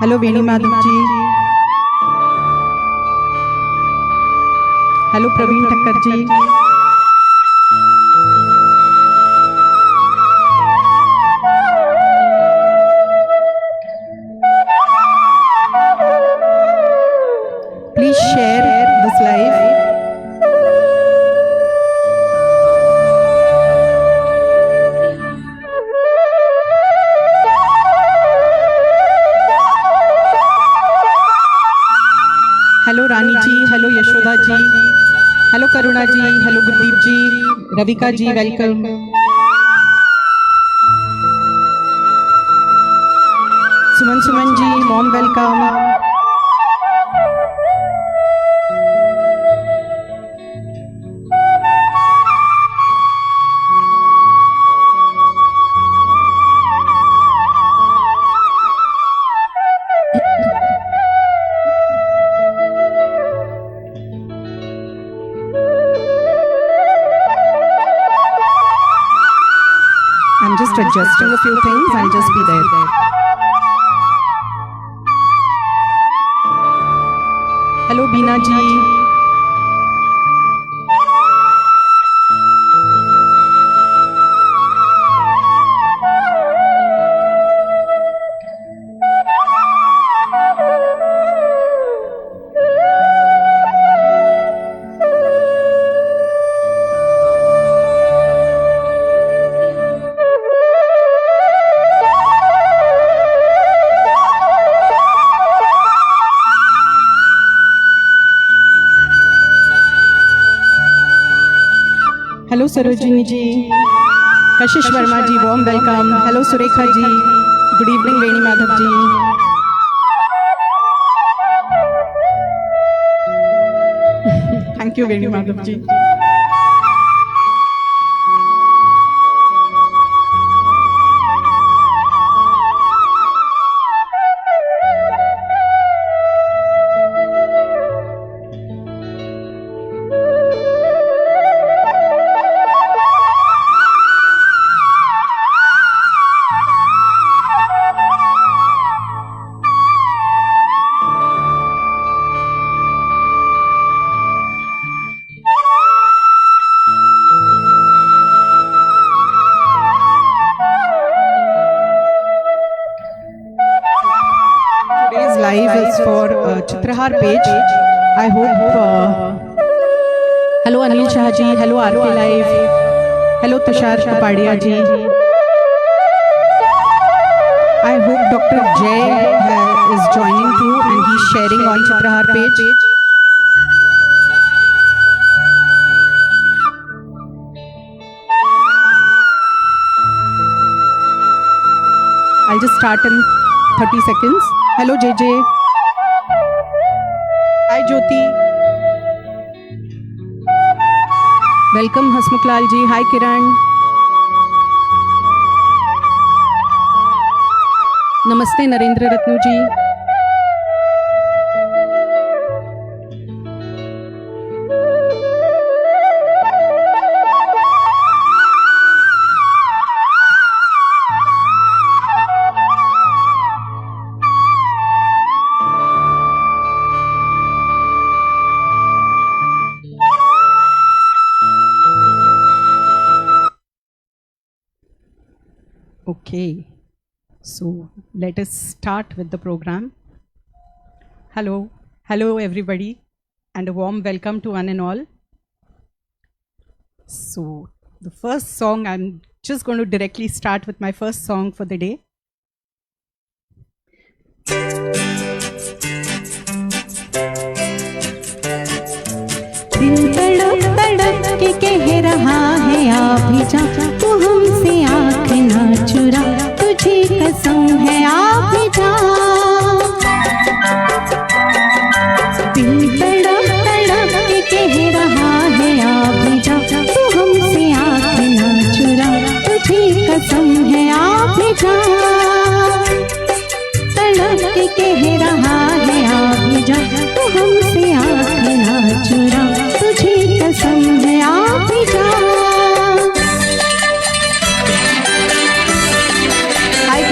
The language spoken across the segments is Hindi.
Hello Veni Madhav ji, hello Praveen Thakkar ji, please share this live. Hello Rani ji, hello Yashoda ji, hello Karuna ji, hello Gurdeep ji, Ravika ji welcome. Suman Suman ji mom welcome. I'm just adjusting a few things. I'll just be there. Hello, Beena ji. Hello Sarojini ji, Kashish Verma ji warm welcome. Hello Surekha ji, good evening Veni Madhav ji. Thank you Veni Madhav ji. Today's live is for Chitrahar page. I hope. Hello Anil Shah ji, hello RK Live, hello Tushar Kapadia ji. I hope Dr. Jay is joining too and he's sharing on Chitrahar page. I'll just start in 30 seconds. Hello JJ. Hi Jyoti. Welcome Hasmukhlal ji. Hi Kiran. Namaste Narendra Ratnu ji. Okay, so let us start with the program. Hello everybody, and a warm welcome to one and all. So the first song, I'm just going to directly start with my first song for the day. दिल तड़प तड़प के कह रहा है आ भी जा, तू हमसे आँख ना चुरा, तुझे कसम है आ भी जा। दिल तड़प तड़प के कह रहा है आ भी जा, तू हमसे आँख ना चुरा, तुझे कसम है आ भी जा। तड़प के कह रहा है आ भी जा, तू हमसे आँख ना चुरा, तुझे कसम है आ भी जा। हाय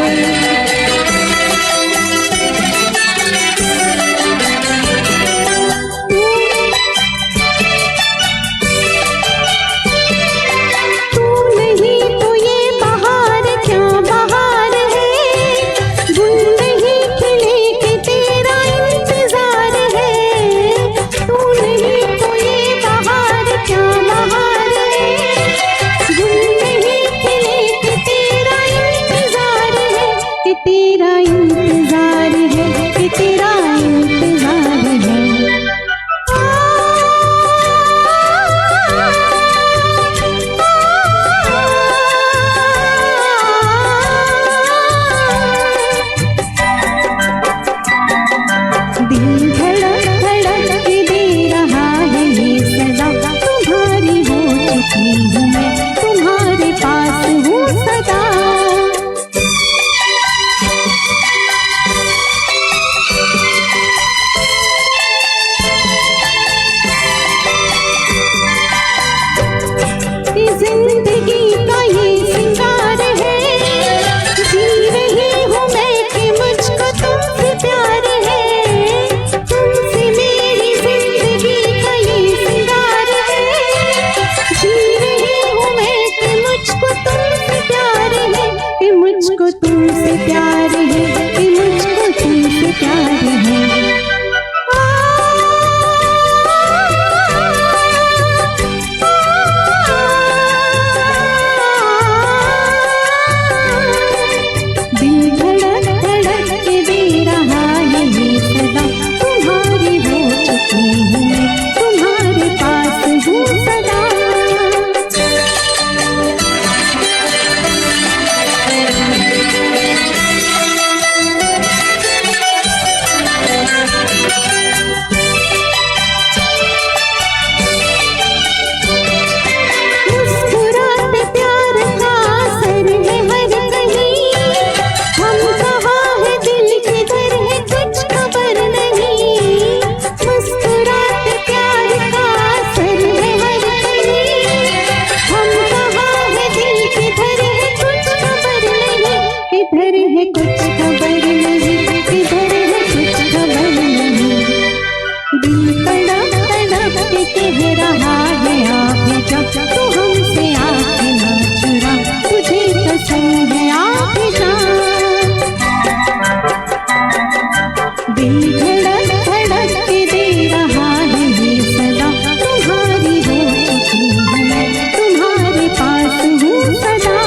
दिल धड़क धड़क के दे रहा है ये सदा, तुम्हारी हो चुकी हूँ मैं, तुम्हारे पास हूँ सदा।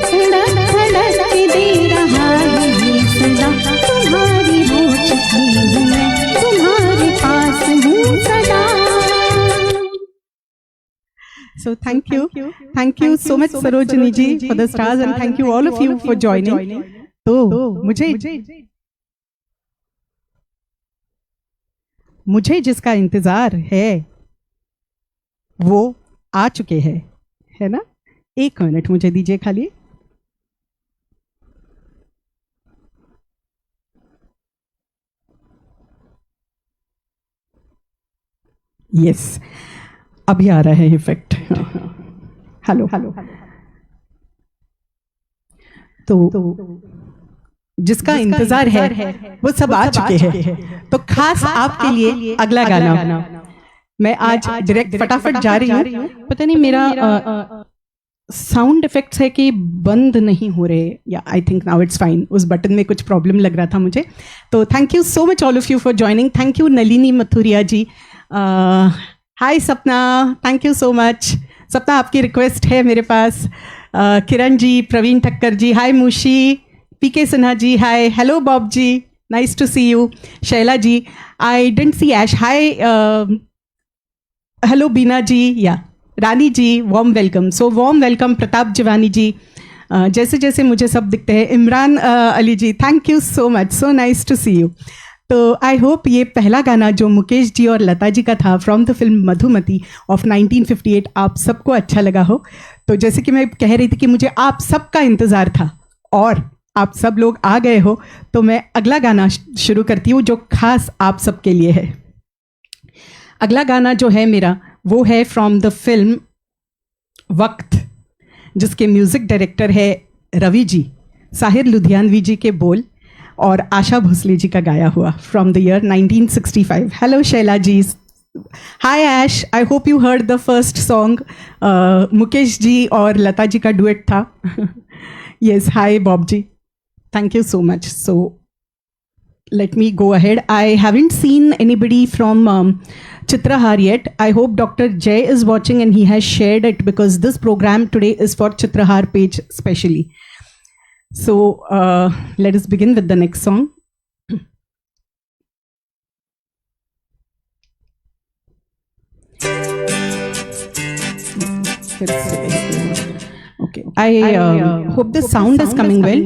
धड़क धड़क के दे रहा है ये सदा, तुम्हारी हो चुकी हूँ मैं, तुम्हारे पास हूँ सदा। So thank you so much Sarojini ji for the stars, and thank you all of you for joining. तो मुझे जिसका इंतजार है वो आ चुके हैं, है ना? 1 मिनट मुझे दीजिए खाली। यस, अभी आ रहा है इफेक्ट। हेलो तो जिसका इंतजार है वो सब आ चुके हैं। तो खास आपके लिए अगला गाना मैं आज डायरेक्ट फटाफट जा रही हूँ। पता नहीं मेरा साउंड इफेक्ट्स है कि बंद नहीं हो रहे, yeah I think now it's fine. उस बटन में कुछ प्रॉब्लम लग रहा था मुझे। तो thank you so much all of you for joining. Thank you Nalini Mathuria ji. Hi Sapna, thank you so much. सपना आपकी रिक्वेस्ट है मेरे पास। Kiran ji, Praveen Thakkar ji, hi Mushi, PK Sinha ji, hi, hello Bob ji, nice to see you. Shaila ji, I didn't see Ash, hi, hello Beena ji, yeah Rani ji, warm welcome. So warm welcome Pratap Jiwani ji, जैसे जैसे मुझे सब दिखते हैं। Imran Ali ji, thank you so much, so nice to see you. तो आई होप ये पहला गाना जो मुकेश जी और लता जी का था from the film Madhumati of 1958 आप सबको अच्छा लगा हो। तो जैसे कि मैं कह रही थी कि मुझे आप सबका इंतज़ार था और आप सब लोग आ गए हो, तो मैं अगला गाना शुरू करती हूँ जो खास आप सबके लिए है। अगला गाना जो है मेरा वो है फ्रॉम द फिल्म वक्त, जिसके म्यूज़िक डायरेक्टर है रवि जी, साहिर लुधियानवी जी के बोल और आशा भोसले जी का गाया हुआ, from the year 1965। Hello Shaila ji, hi Ash, I hope you heard the first song. Mukesh ji और लता जी का डुएट था। Yes, hi Bob ji, thank you so much. So let me go ahead. I haven't seen anybody from Chitrahar yet. I hope Dr. Jay is watching and he has shared it, because this program today is for Chitrahar page specially. So let us begin with the next song. Okay, I hope the sound is coming well.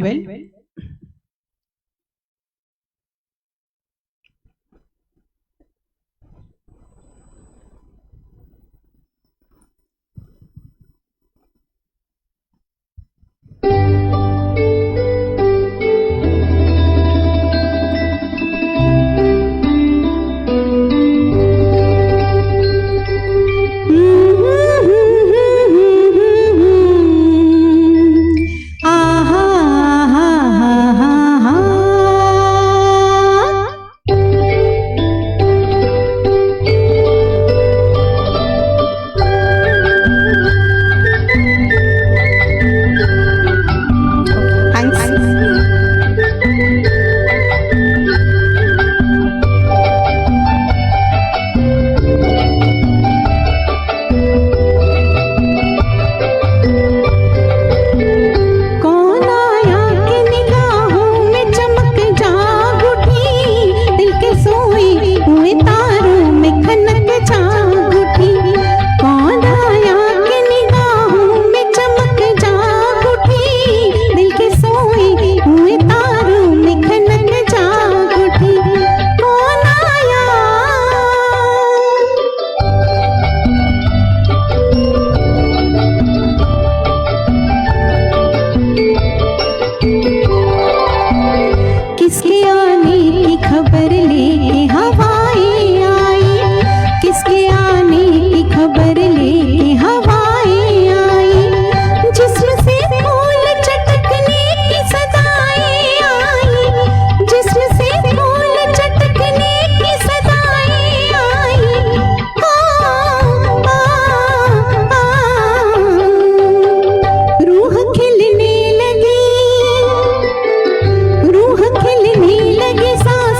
खिलने लगी, साथ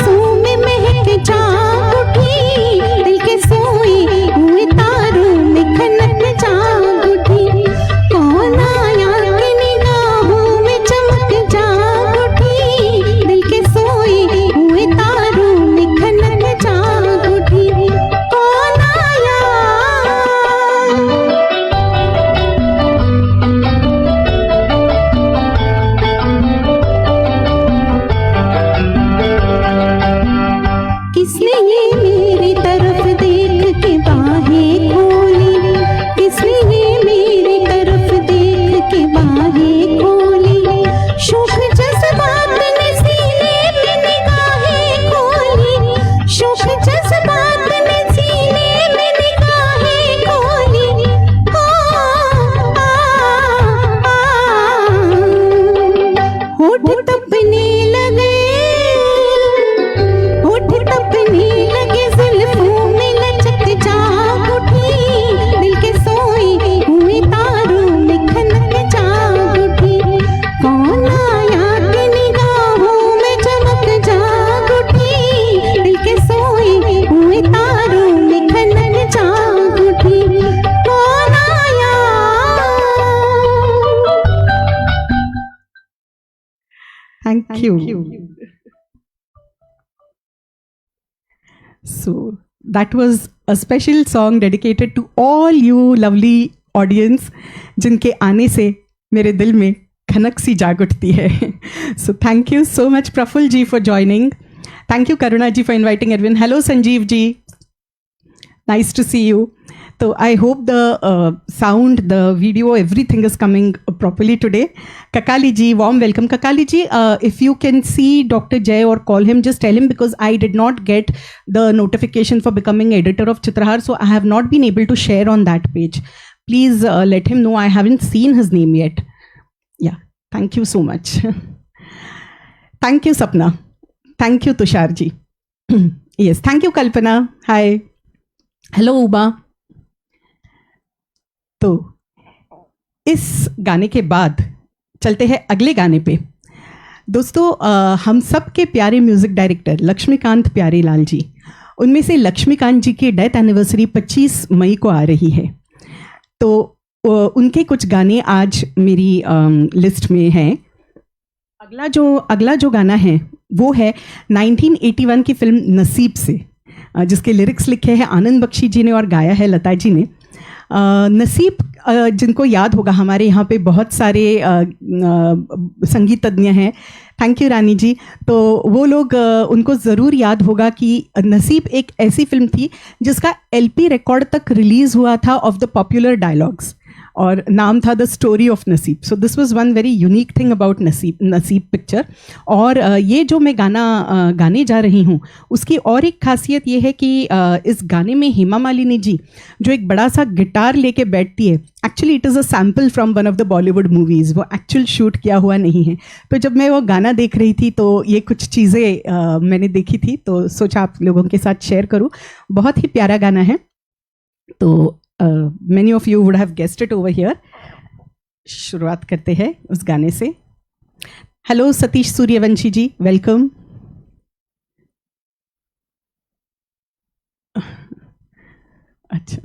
So that was a special song dedicated to all you lovely audience जिनके आने से मेरे दिल में खनक सी जाग उठती है. So thank you so much Praful ji for joining. Thank you Karuna ji for inviting Edwin. Hello Sanjeev ji. Nice to see you. So I hope the sound, the video, everything is coming properly today. Kakali ji, warm welcome. Kakali ji, if you can see Dr. Jay or call him, just tell him, because I did not get the notification for becoming editor of Chitrahar, so I have not been able to share on that page. Please let him know. I haven't seen his name yet. Yeah, thank you so much. Thank you Sapna. Thank you Tushar ji. Yes, thank you Kalpana. Hi. Hello Uba. तो इस गाने के बाद चलते हैं अगले गाने पे. दोस्तों, हम सब के प्यारे म्यूज़िक डायरेक्टर लक्ष्मीकांत प्यारेलाल जी, उनमें से लक्ष्मीकांत जी की डेथ एनिवर्सरी 25 मई को आ रही है. तो उनके कुछ गाने आज मेरी लिस्ट में हैं. अगला जो गाना है वो है 1981 की फिल्म नसीब से, जिसके लिरिक्स लिखे हैं आनंद बख्शी जी ने और गाया है लता जी ने. नसीब, जिनको याद होगा, हमारे यहाँ पे बहुत सारे संगीतज्ञ हैं. थैंक यू रानी जी. तो वो लोग, उनको ज़रूर याद होगा कि नसीब एक ऐसी फिल्म थी जिसका LP रिकॉर्ड तक रिलीज़ हुआ था ऑफ द पॉपुलर डायलॉग्स, और नाम था द स्टोरी ऑफ नसीब. सो this was one very unique thing about नसीब पिक्चर. और ये जो मैं गाना गाने जा रही हूँ, उसकी और एक खासियत ये है कि इस गाने में हेमा मालिनी जी जो एक बड़ा सा गिटार लेके बैठती है, actually it is a sample from one of the Bollywood movies. वो एक्चुअल शूट किया हुआ नहीं है. तो जब मैं वो गाना देख रही थी तो ये कुछ चीज़ें मैंने देखी थी, तो सोचा आप लोगों के साथ शेयर करूँ. बहुत ही प्यारा गाना है. तो many of you would have guessed it over here. शुरुआत करते हैं उस गाने से. हेलो सतीश सूर्यवंशी जी, वेलकम. अच्छा,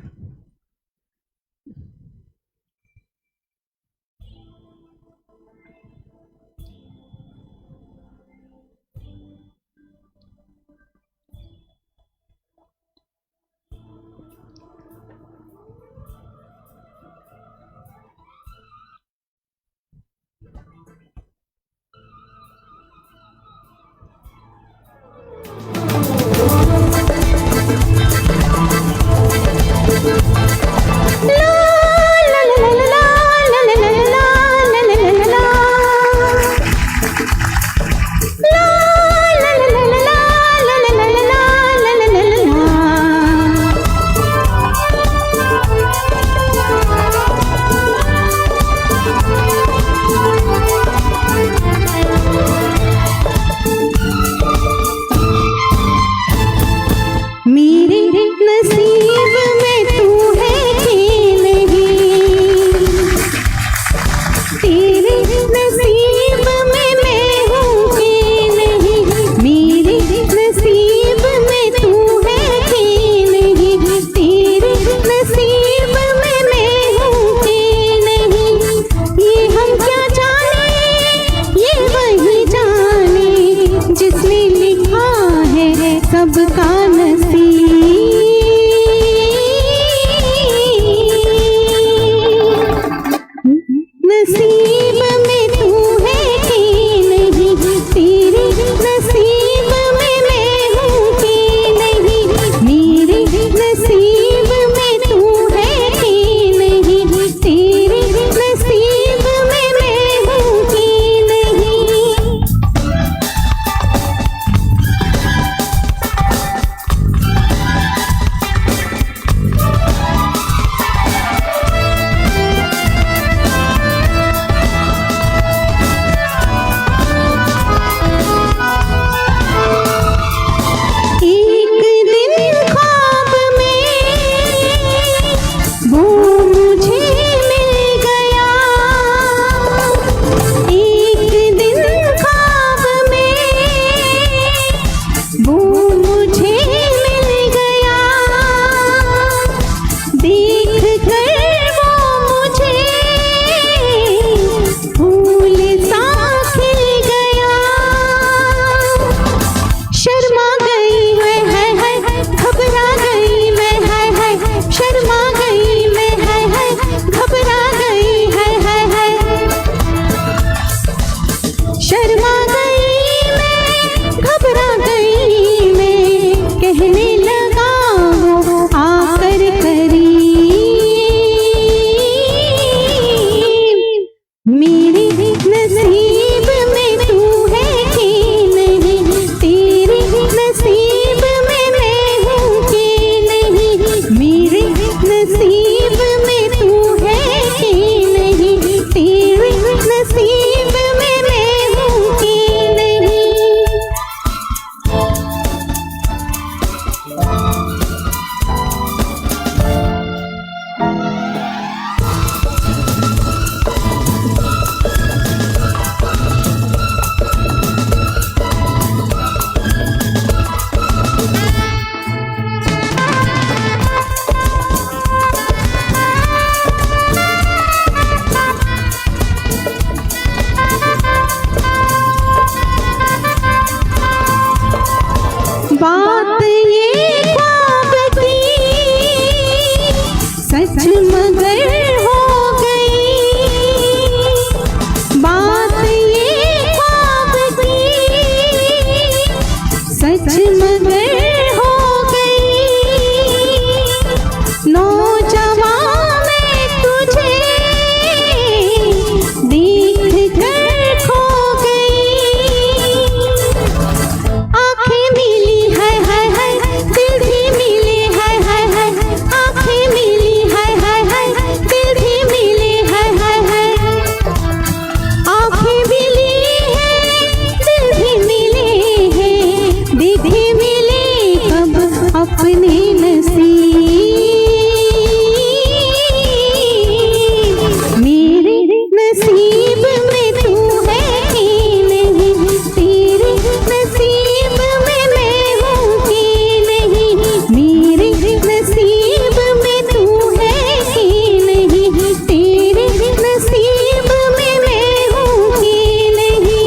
बात ये ख्वाब की सच मगर हो गई, बात ये ख्वाब की सच मगर हो गई। नौजवान मैं तुझे देख कर खो गई, आंखें मिली है दिल भी मिले है आंखें मिली है दिल भी मिले है आंखें मिली है दिल भी मिले हैं, देखे मिले कब अपने नसीब, मेरे नसीब में तू है कि नहीं, तेरे नसीब में मैं हूँ कि नहीं, मेरे नसीब में तू है कि नहीं, तेरे नसीब में मैं हूँ कि नहीं।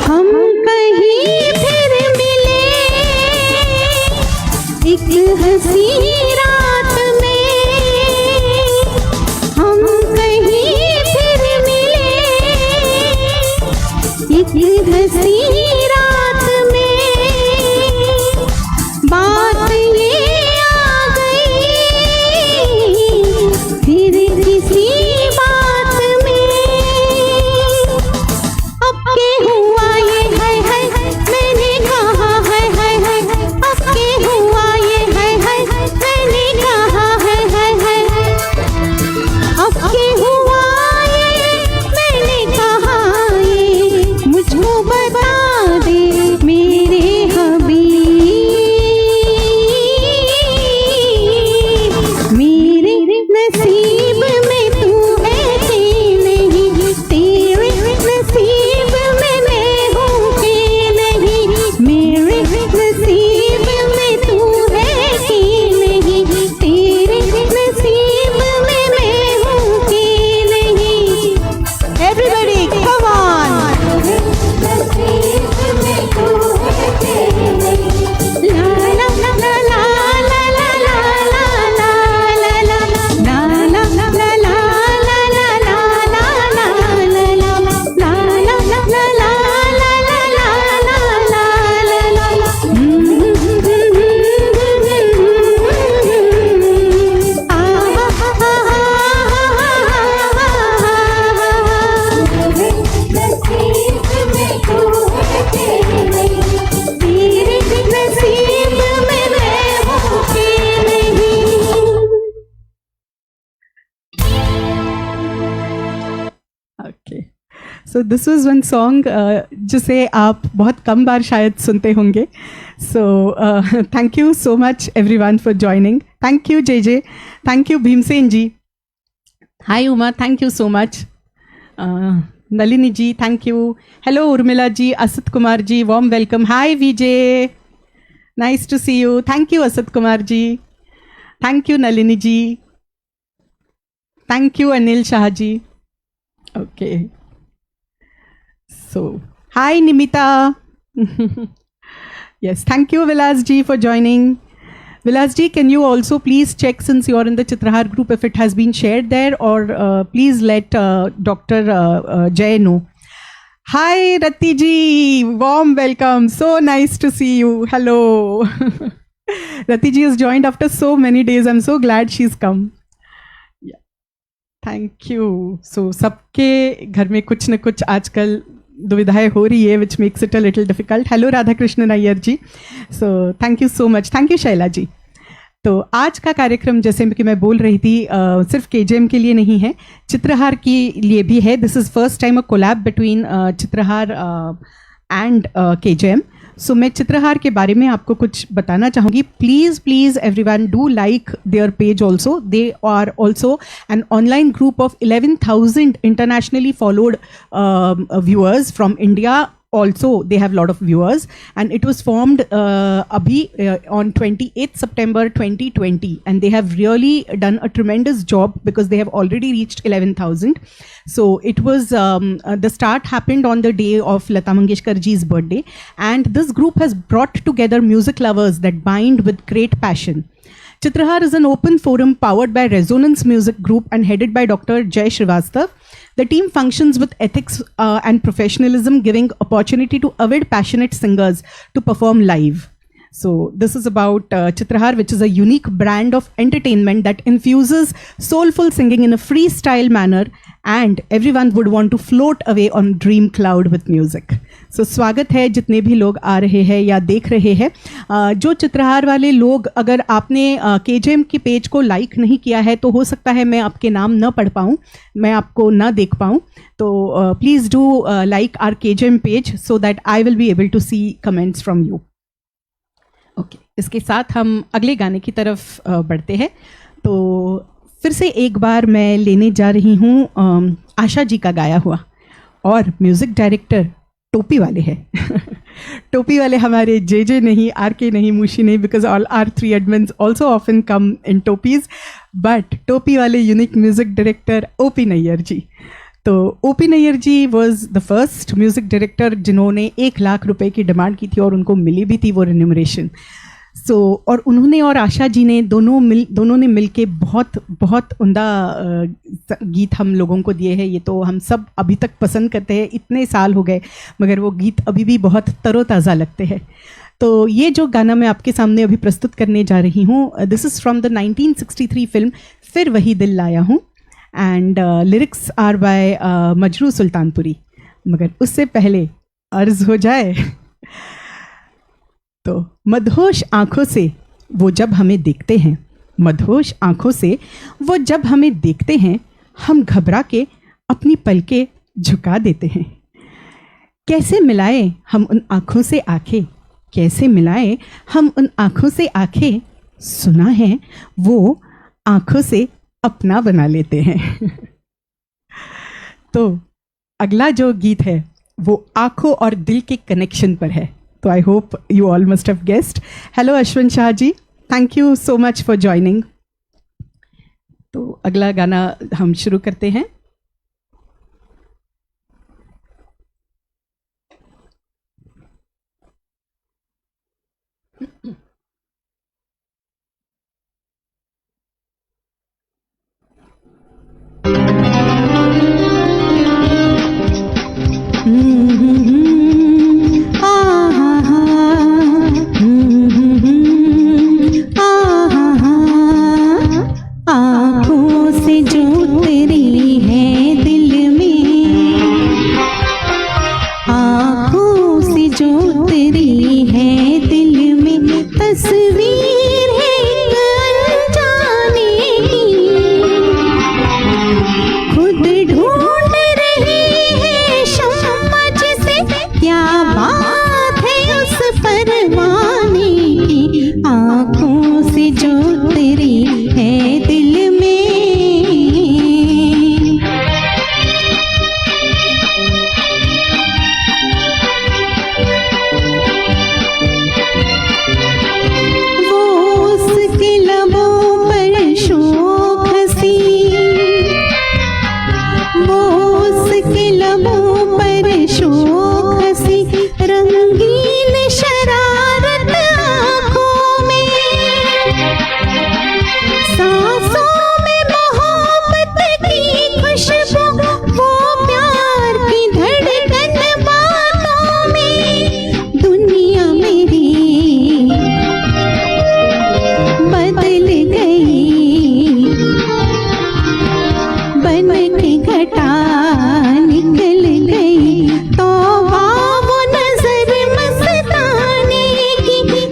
हम कहीं फिर मिले एक हंसी रात में, हम कहीं फिर मिले एक हंसी रात में, बात ये आ गई फिर किसी बात में, अब के हुआ ये है मैंने कहा है अब के हुआ ये है मैंने कहा है अब के हुआ ये मैंने कहा ये, मुझको बता दे मेरे हबीब, मेरे नसीब में तू है कि नहीं, तेरे नसीब में मैं हूँ कि नहीं, मेरे नसीब में तू है कि नहीं, तेरे नसीब में मैं हूँ कि नहीं। Everybody, come on! नसीब में तू है कि नहीं, ला ला ला ला ला ला ला ला ला ला ला ला ला ला ला ला okay, so this was one song जिसे आप बहुत कम बार शायद सुनते होंगे. So thank you so much everyone for joining. Thank you J, thank you Bhimsen ji. Hi Uma, thank you so much. Nalini ji, thank you. Hello Urmila ji, Asad Kumar ji, warm welcome. Hi Vijay, nice to see you. Thank you Asad Kumar ji. Thank you Nalini ji. Thank you Anil Shah ji. Okay. So, hi Nimita. Yes, thank you Vilas ji for joining. Vilas ji, can you also please check, since you are in the Chitrahar group, if it has been shared there, or please let Dr. Jay know. Hi Rati ji, warm welcome. So nice to see you. Hello. Rati ji has joined after so many days. I'm so glad she's come. Thank you. So सबके घर में कुछ न कुछ आजकल दुविधाएं हो रही है, which makes it a little difficult. Hello Radha Krishnan Iyer ji. So thank you so much. Thank you Shaila ji. तो आज का कार्यक्रम जैसे कि मैं बोल रही थी सिर्फ केजेएम के लिए नहीं है, चित्रहार के लिए भी है. This is first time a collab between Chitrahaar and KJM. सो मैं चित्रहार के बारे में आपको कुछ बताना चाहूँगी. Please everyone do like their page also. They are also an online group of 11,000 internationally followed viewers from India. Also they have a lot of viewers, and it was formed on 28th September 2020, and they have really done a tremendous job because they have already reached 11,000. So it was the start happened on the day of Lata Mangeshkar ji's birthday, and this group has brought together music lovers that bind with great passion. Chitrahar is an open forum powered by Resonance Music Group and headed by Dr. Jay Srivastav. The team functions with ethics and professionalism, giving opportunity to avid, passionate singers to perform live. So this is about Chitrahar, which is a unique brand of entertainment that infuses soulful singing in a freestyle manner, and everyone would want to float away on dream cloud with music. So स्वागत है जितने भी लोग आ रहे हैं या देख रहे हैं. जो चित्रहार वाले लोग, अगर आपने केजेएम की पेज को लाइक नहीं किया है तो हो सकता है मैं आपके नाम न पढ़ पाऊँ, मैं आपको न देख पाऊँ. तो please do like our KJM page so that I will be able to see comments from you. Okay, इसके साथ हम अगले गाने की तरफ बढ़ते हैं. तो फिर से एक बार मैं लेने जा रही हूँ आशा जी का गाया हुआ, और म्यूज़िक डायरेक्टर टोपी वाले हैं. टोपी वाले हमारे जे नहीं, आर.के. नहीं, मूशी नहीं, because all are three admins also often come in topis, but टोपी वाले unique music director OP. Nayyar ji. तो OP. Nayyar ji was the first music director जिन्होंने 1 लाख रुपए की डिमांड की थी और उनको मिली भी थी वो रिन्यूमरेशन. सो और उन्होंने और आशा जी ने दोनों ने मिल के बहुत उम्दा गीत हम लोगों को दिए हैं. ये तो हम सब अभी तक पसंद करते हैं, इतने साल हो गए मगर वो गीत अभी भी बहुत तरोताज़ा लगते हैं. तो ये जो गाना मैं आपके सामने अभी प्रस्तुत करने जा रही हूँ, this is from the 1963 film Phir Wohi Dil Laya Hoon, and lyrics are by Majrooh Sultanpuri. मगर उससे पहले अर्ज़ हो जाए तो मदहोश आँखों से वो जब हमें देखते हैं, मदहोश आँखों से वो जब हमें देखते हैं, हम घबरा के अपनी पलकें झुका देते हैं. कैसे मिलाएं हम उन आँखों से आँखें, कैसे मिलाएं हम उन आँखों से आँखें, सुना है वो आँखों से अपना बना लेते हैं. तो अगला जो गीत है वो आँखों और दिल के कनेक्शन पर है. So I hope you all must have guessed. Hello Ashwin Shah ji, thank you so much for joining. तो अगला गाना हम शुरू करते हैं.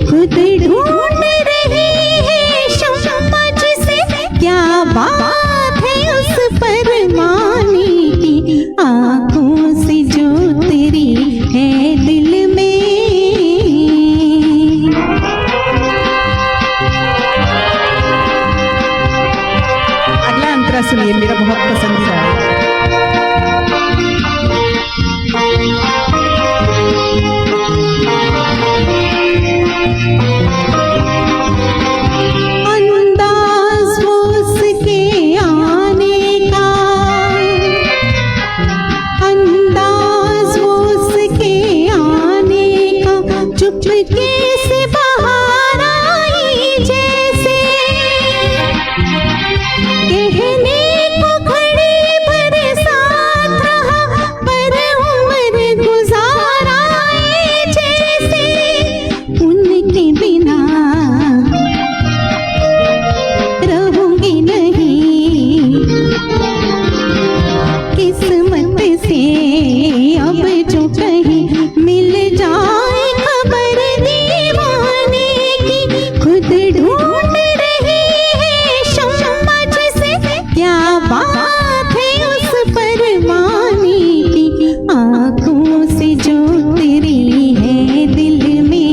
खुद ढूंढ रहे हैं मेरा बहुत पसंदीदा है। अंदाज वो उसके आने का, अंदाज वो उसके आने का, चुपके से बाहर आई जैसे, कहने को घड़ी भर साथ रहा पर उम्र गुजारा जैसे, उनके बिना रहूंगी नहीं, किस्मत से अब जो कहीं मिल जाए खबर दीवाने की, खुद ढूंढ रही है शम्मा जिसे, क्या बात है उस परवाने की, आंखों से जो तेरी है दिल में,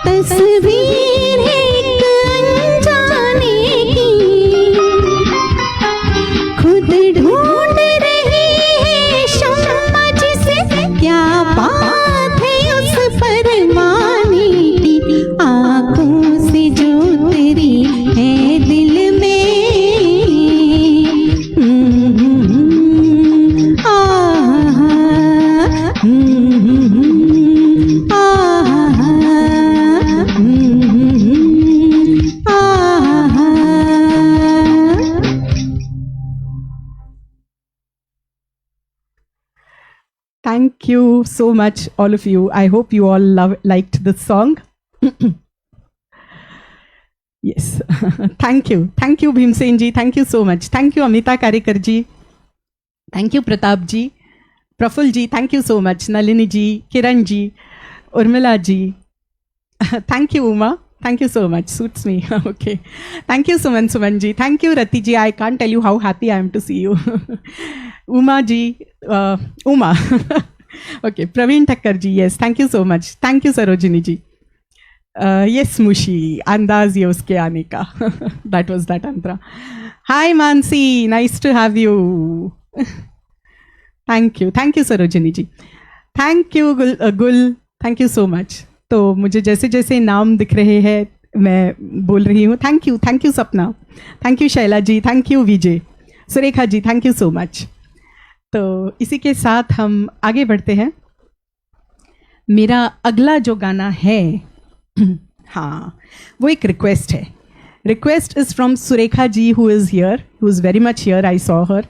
तस्वीर है एक अनजाने की, खुद ढूंढ रही है शम्मा जिसे, क्या बात है उस परवाने की, आंखों से जो तेरी है दिल में। आहा, Thank you so much, all of you. I hope you all liked this song. Yes. Thank you. Thank you, Bhimsen ji. Thank you so much. Thank you, Amita Karikar ji. Thank you, Pratap ji. Praful ji, thank you so much. Nalini ji, Kiran ji, Urmila ji. Thank you, Uma. Thank you so much. Suits me. Okay. Thank you, Suman ji. Thank you, Rati ji. I can't tell you how happy I am to see you. Uma ji. Uma. Okay. Praveen Thakkar ji. Yes. Thank you so much. Thank you, Sarojini ji. Yes, Mushi. Andaz ye uske aane ka. That was that Andra. Hi, Mansi. Nice to have you. Thank you. Thank you, Sarojini ji. Thank you, Gul. Thank you so much. तो मुझे जैसे जैसे नाम दिख रहे हैं मैं बोल रही हूँ। Thank you Sapna, thank you Shaila ji, thank you Vijay, Surekha ji, thank you so much. तो इसी के साथ हम आगे बढ़ते हैं। मेरा अगला जो गाना है हाँ, वो एक रिक्वेस्ट है। Request is from Surekha ji who is here, who is very much here, I saw her.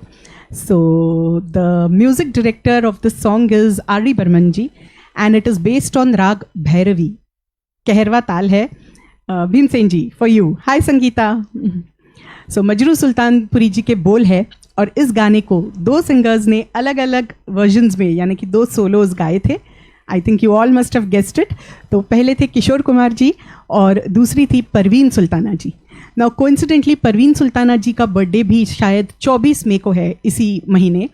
So the music director of this song is R D. Burman ji and it is based on Rag Bhairavi. कहरवा ताल है। Bhimsen ji for you. Hi Sangeeta. So Majrooh Sultanpuri ji के बोल है और इस गाने को दो सिंगर्स ने अलग अलग वर्जन्स में यानी कि दो सोलोज गाए थे। I think you all must have guessed it. तो पहले थे किशोर कुमार जी और दूसरी थी परवीन सुल्ताना जी। नाउ कोइंसिडेंटली परवीन सुल्ताना जी का बर्थडे भी शायद 24 मई को है इसी महीने।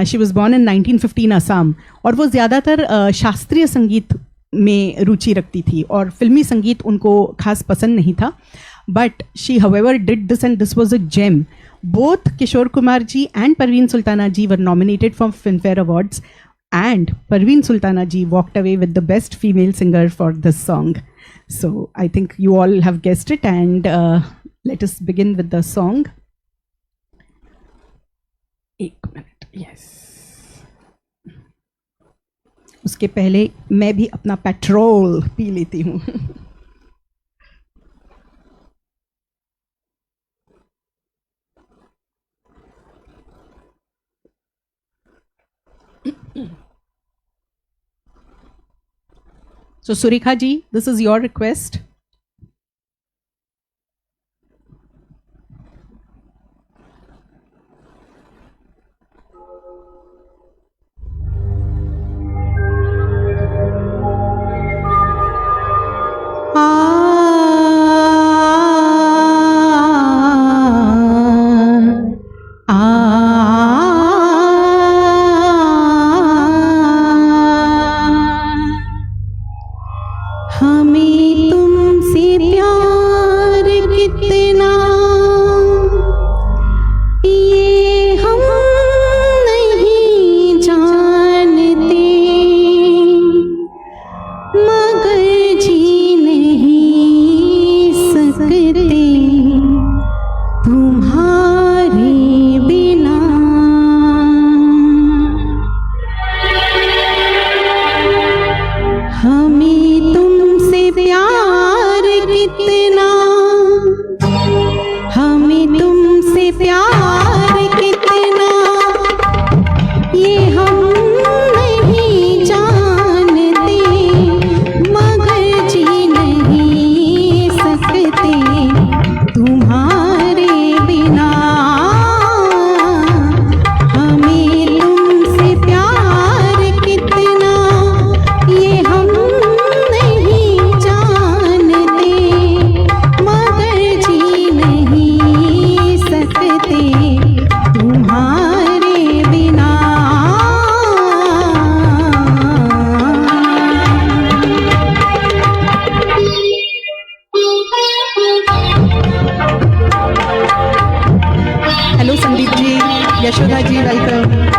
She was born in 1915 Assam और वो ज़्यादातर शास्त्रीय संगीत में रुचि रखती थी और फिल्मी संगीत उनको खास पसंद नहीं था। But she however did this and this was a gem. Both Kishore Kumar ji and Parveen Sultana ji were nominated for Filmfare awards and Parveen Sultana ji walked away with the best female singer for this song. So I think you all have guessed it and let us begin with the song. एक मिनट, yes. उसके पहले मैं भी अपना पेट्रोल पी लेती हूँ। So Surekha ji, this is your request. हमें तुम यशोदा जी वेलकम।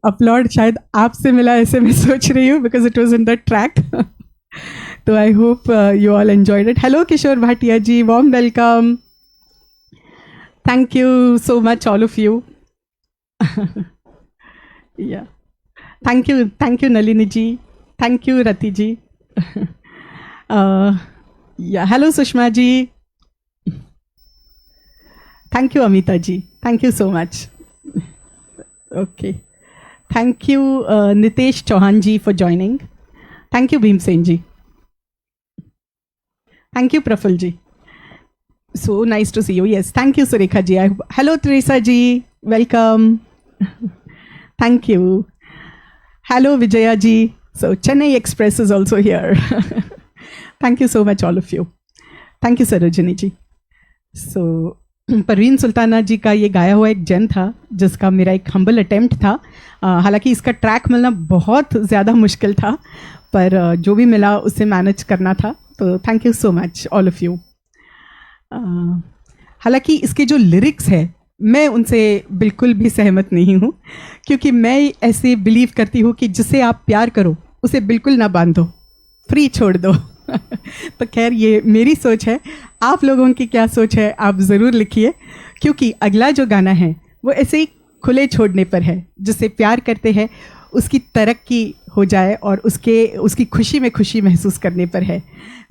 अपलॉड शायद आपसे मिला ऐसे मैं सोच रही हूँ because it was in the track. तो I hope you all enjoyed it. Hello Kishore Bhatia ji, warm welcome. Thank you so much all of you. Yeah thank you Nalini ji, thank you Rati ji. Yeah hello Sushma ji, thank you Amita ji, thank you so much. Okay, thank you Nitesh Chauhan ji for joining. Thank you Bhimsen ji. Thank you Praful ji. So nice to see you. Yes, thank you Surekha ji. Hello Teresa ji, welcome. Thank you. Hello Vijaya ji. So Chennai Express is also here. Thank you so much all of you. Thank you Sarojini ji. So Parveen Sultana ji का ये गाया हुआ एक जन था जिसका मेरा एक हम्बल अटेम्प्ट था। हालांकि इसका ट्रैक मिलना बहुत ज़्यादा मुश्किल था, पर जो भी मिला उससे मैनेज करना था। तो thank you so much all of you. हालांकि इसके जो लिरिक्स है मैं उनसे बिल्कुल भी सहमत नहीं हूँ, क्योंकि मैं ऐसे बिलीव करती हूँ कि जिसे आप प्यार करो उसे बिल्कुल ना बांधो, फ्री छोड़ दो। तो खैर ये मेरी सोच है, आप लोगों की क्या सोच है आप ज़रूर लिखिए, क्योंकि अगला जो गाना है वो ऐसे ही खुले छोड़ने पर है। जिसे प्यार करते हैं उसकी तरक्की हो जाए और उसकी खुशी में खुशी महसूस करने पर है.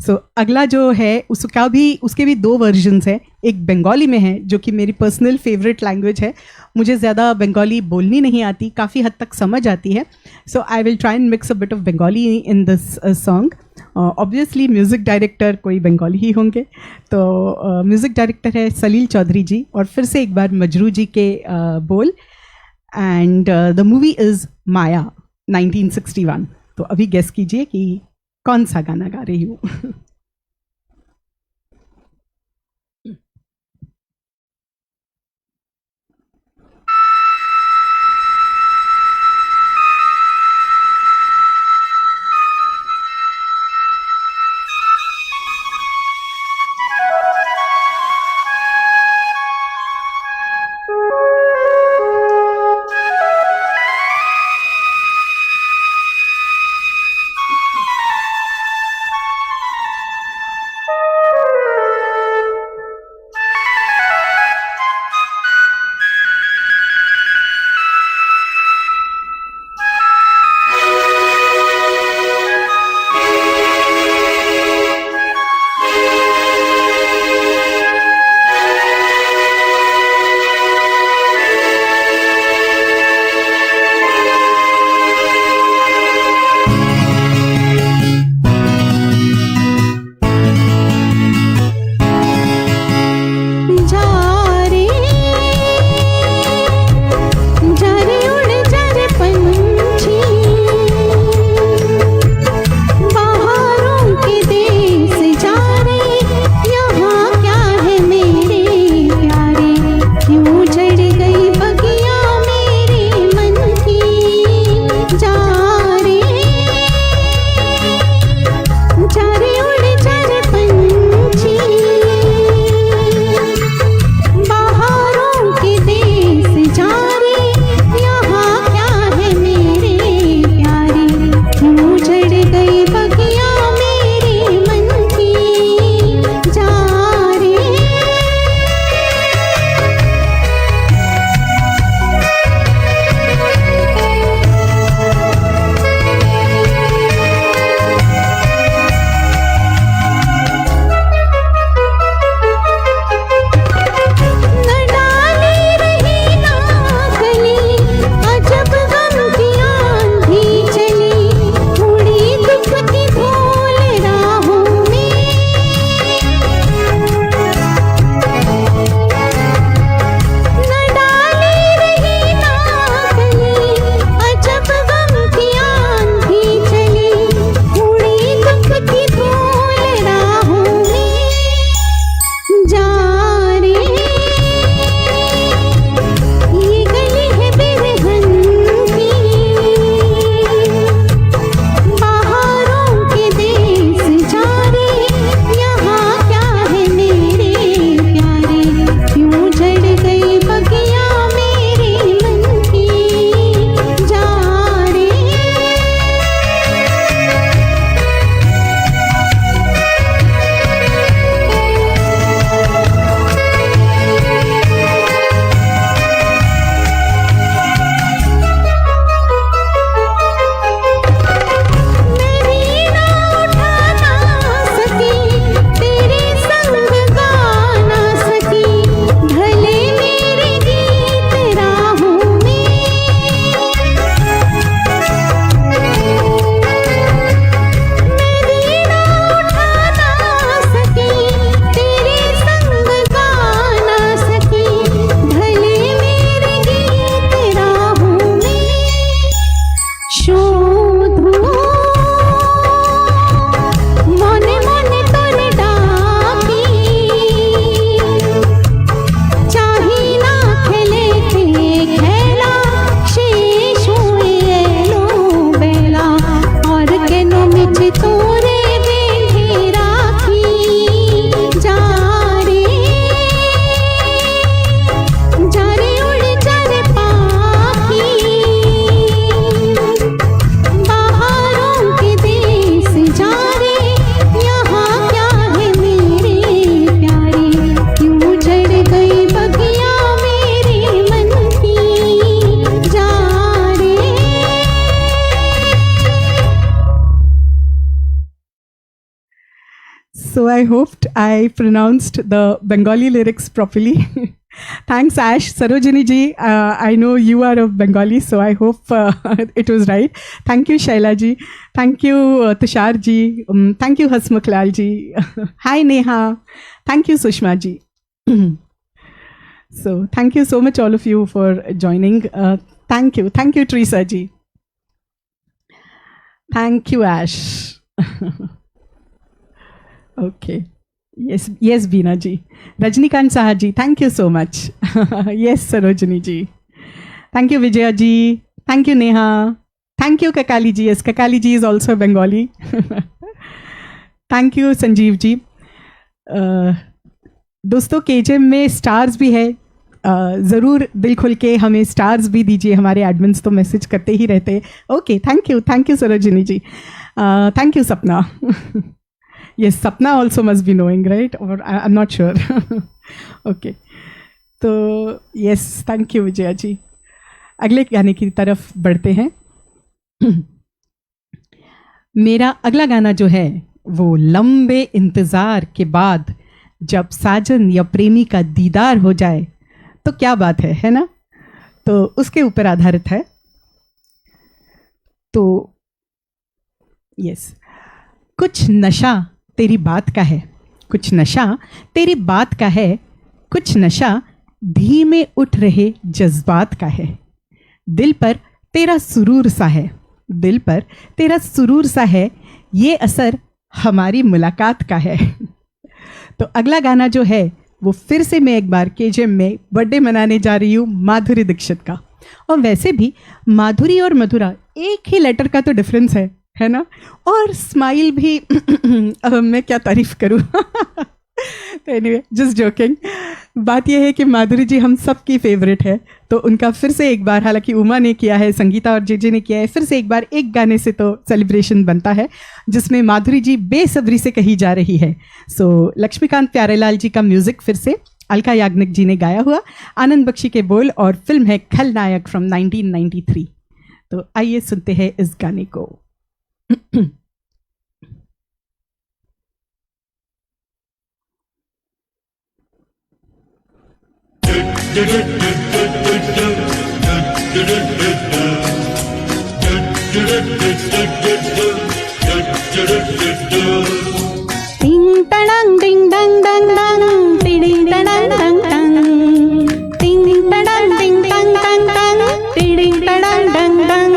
सो अगला जो है उसके भी 2 वर्जन्स हैं. एक बंगाली में है जो कि मेरी पर्सनल फेवरेट लैंग्वेज है. मुझे ज़्यादा बंगाली बोलनी नहीं आती, काफ़ी हद तक समझ आती है. So I will try and mix a bit of Bengali in this song. Obviously music director कोई बंगाली ही होंगे. तो म्यूज़िक डायरेक्टर है सलील चौधरी जी, और फिर से एक बार मजरू जी के बोल. एंड द मूवी इज़ माया 1961. तो अभी गेस कीजिए कि कौन सा गाना गा रही हूँ. So I hoped I pronounced the Bengali lyrics properly. Thanks, Ash. Sarojini ji, I know you are of Bengali, so I hope it was right. Thank you, Shaila ji. Thank you, Tushar ji. Thank you, Hasmukh Lal ji. Hi, Neha. Thank you, Sushma ji. So thank you so much, all of you, for joining. Thank you. Thank you, Teresa ji. Thank you, Ash. Okay. Yes, yes, Beena ji. Rajnikant Saha ji, thank you so much. Yes, Sarojini ji. Thank you, Vijaya ji. Thank you, Neha. Thank you, Kakali ji. Yes, Kakali ji is also Bengali. Thank you, Sanjeev ji. दोस्तों, केजेम में स्टार्स भी है. ज़रूर दिल खुल के हमें स्टार्स भी दीजिए. हमारे एडमिन्स तो मैसेज करते ही रहते हैं. Okay, thank you Sarojini ji. Thank you Sapna. Yes, Sapna also must be knowing, right? और I am not sure. Okay, तो yes, thank you Vijaya ji. अगले गाने की तरफ बढ़ते हैं. मेरा अगला गाना जो है वो लंबे इंतज़ार के बाद जब साजन या प्रेमी का दीदार हो जाए तो क्या बात है ना? तो उसके ऊपर आधारित है. तो यस, कुछ नशा तेरी बात का है, कुछ नशा तेरी बात का है, कुछ नशा धीमे उठ रहे जज्बात का है. दिल पर तेरा सुरूर सा है, दिल पर तेरा सुरूर सा है, ये असर हमारी मुलाकात का है. तो अगला गाना जो है वो फिर से मैं एक बार केजेम में बर्थडे मनाने जा रही हूँ माधुरी दीक्षित का. और वैसे भी माधुरी और मधुरा एक ही लेटर का तो डिफरेंस है ना? और स्माइल भी अब मैं क्या तारीफ करूँ. तो एनीवे, जस्ट जोकिंग. बात यह है कि माधुरी जी हम सब की फेवरेट है, तो उनका फिर से एक बार, हालांकि उमा ने किया है, संगीता और जेजे ने किया है, फिर से एक बार एक गाने से तो सेलिब्रेशन बनता है जिसमें माधुरी जी बेसब्री से कही जा रही है. सो लक्ष्मीकांत प्यारेलाल जी का म्यूजिक फिर से अलका याग्निक जी ने गाया हुआ, आनंद बख्शी के बोल, और फिल्म है खलनायक फ्रॉम 1993. तो आइए सुनते हैं इस गाने को. Ding dang ding dang dang dang, ding dang dang dang, ding dang ding dang dang dang, ding dang dang dang.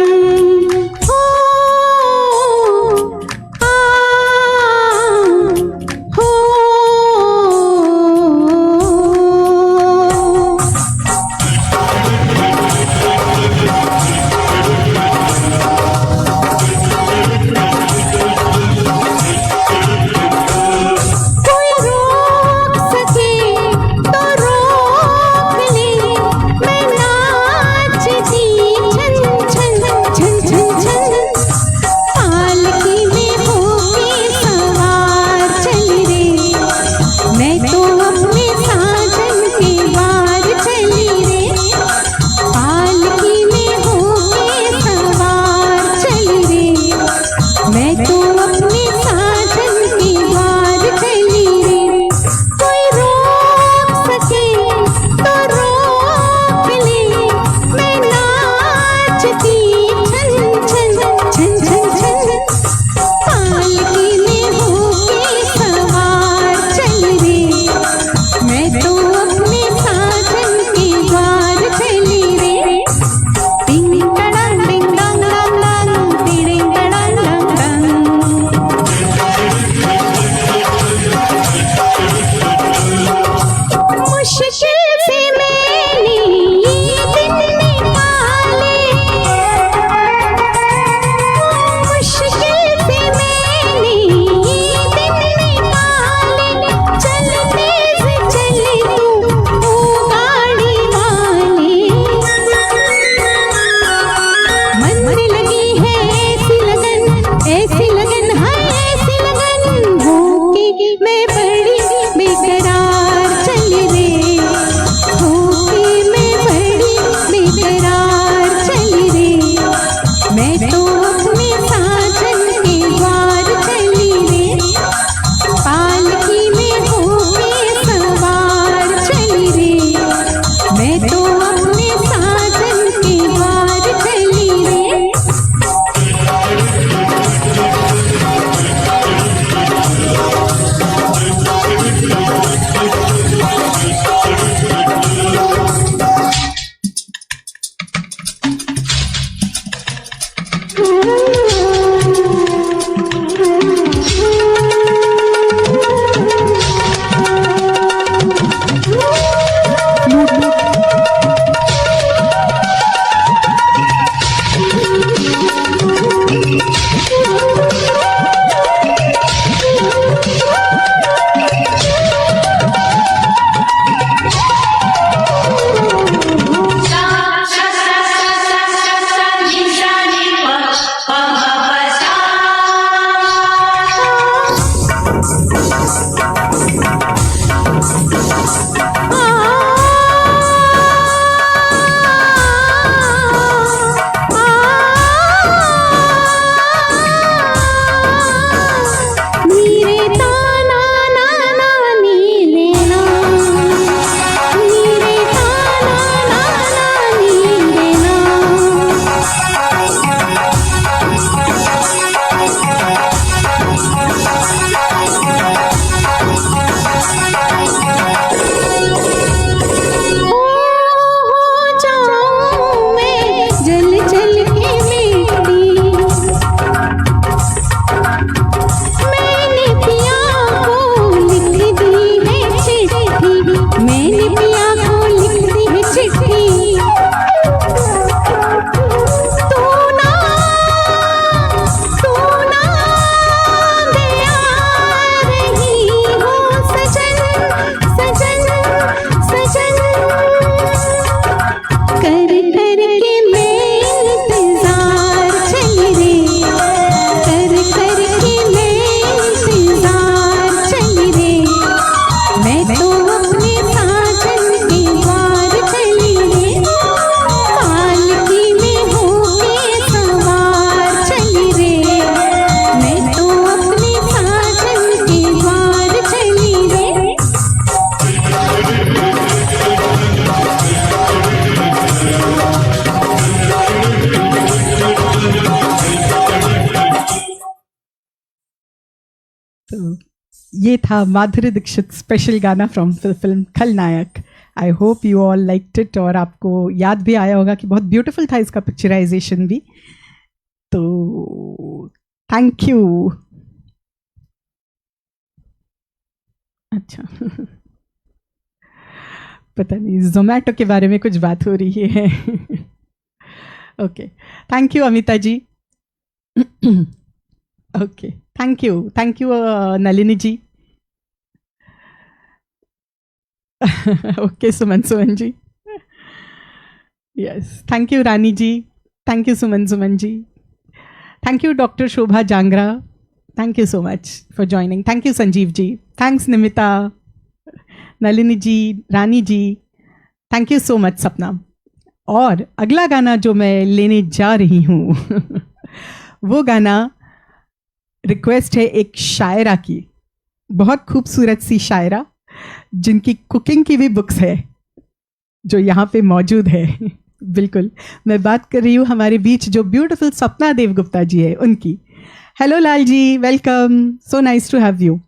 तो ये था माधुरी दीक्षित स्पेशल गाना फ्रॉम फिल्म खलनायक. आई hope you all liked it, और आपको याद भी आया होगा कि बहुत ब्यूटीफुल था इसका पिक्चराइजेशन भी. तो थैंक यू. अच्छा पता नहीं जोमैटो के बारे में कुछ बात हो रही है. Okay, thank you Amita ji. Okay, thank you Nalini ji. Okay Suman ji. Yes, thank you Rani ji. Thank you Suman ji. Thank you doctor Shobha Jangra. Thank you so much for joining. Thank you Sanjeev ji. Thanks Nimita, Nalini ji, Rani ji. Thank you so much Sapna. और अगला गाना जो मैं लेने जा रही हूँ वो गाना रिक्वेस्ट है एक शायरा की, बहुत खूबसूरत सी शायरा जिनकी कुकिंग की भी बुक्स है, जो यहाँ पे मौजूद है. बिल्कुल, मैं बात कर रही हूँ हमारे बीच जो ब्यूटीफुल सपना देवगुप्ता जी है उनकी. Hello Lal ji, welcome. So nice to have you.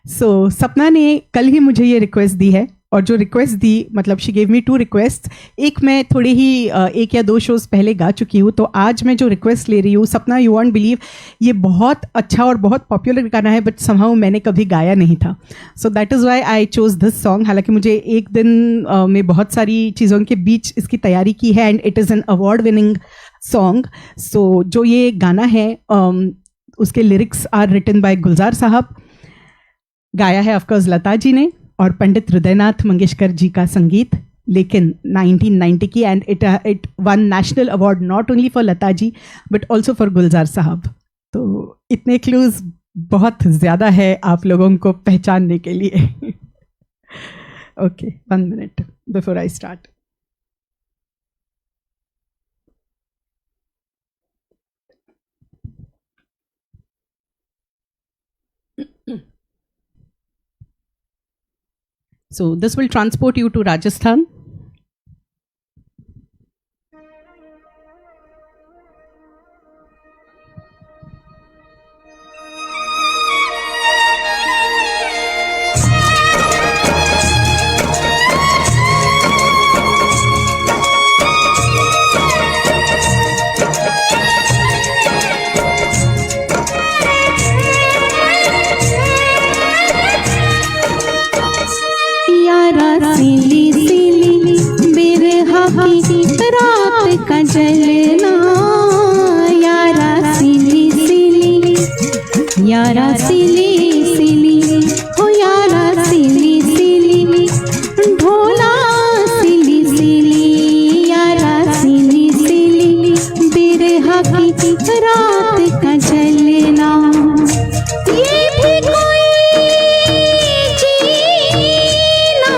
So Sapna ने कल ही मुझे ये रिक्वेस्ट दी है, और जो रिक्वेस्ट दी मतलब शी गेव मी 2 रिक्वेस्ट. एक मैं थोड़े ही 1 या 2 शोज़ पहले गा चुकी हूँ, तो आज मैं जो रिक्वेस्ट ले रही हूँ, सपना यू वॉन्ट बिलीव, ये बहुत अच्छा और बहुत पॉपुलर गाना है, बट समहाउ मैंने कभी गाया नहीं था. So that is why I chose this song. हालांकि मुझे एक दिन में बहुत सारी चीज़ों के बीच इसकी तैयारी की है, and it is an award winning song. So जो ये गाना है उसके lyrics are written by Gulzar sahab, गाया है ऑफकोर्स लता जी ने, और पंडित हृदयनाथ मंगेशकर जी का संगीत, लेकिन 1990 की. And it won national award not only for Lata ji but also for Gulzar sahab. तो इतने क्लूज बहुत ज़्यादा है आप लोगों को पहचानने के लिए. Okay, 1 minute before I start. So this will transport you to Rajasthan. रात का जलना यारा सिली सिली, यारा सिली सिली, हो यारा सिली सिली, ढोला सिली सिली, यारा सिली सिली, बिरहा की रात का जलना. ये भी कोई जीना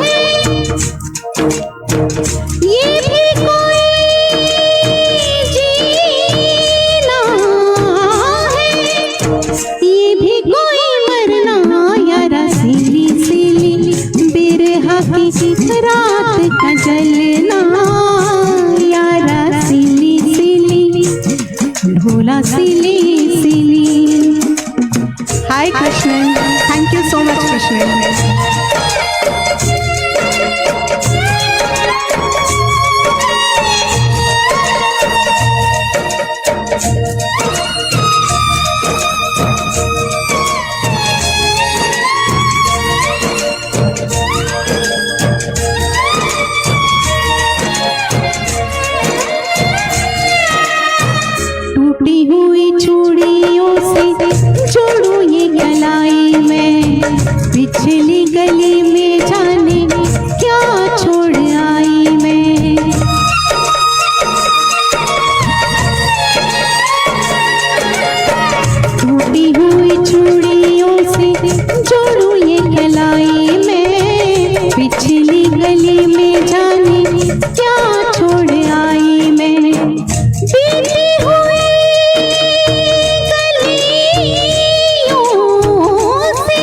है, ये भी कोई जीना है, ये भी कोई मरना, यारा सिली सिली, बिरहा की रात का जलना, यारा सिली सिली, ढोला सिली सिली. Hi Krishnan, thank you so much Krishnan. टूटी हुई चूड़ियों से जोड़ू ये गलाई में, पिछली गली में जाने क्या छोड़ आई मैं. टूटी हुई चूड़ियों से जोड़ू ये गलाई में, पिछली गली में जाने क्या छोड़ आई मैं. बीती हुई गलियों से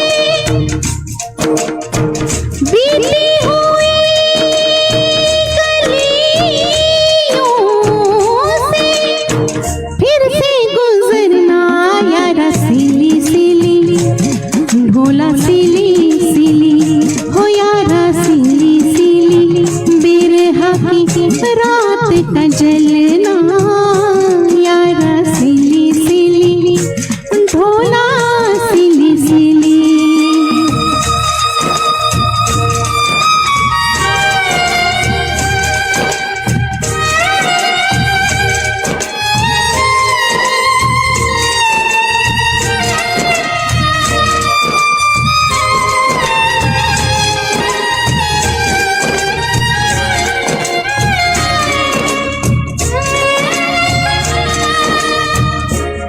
का जलना यारा सिली सिली ढोला सिली सिली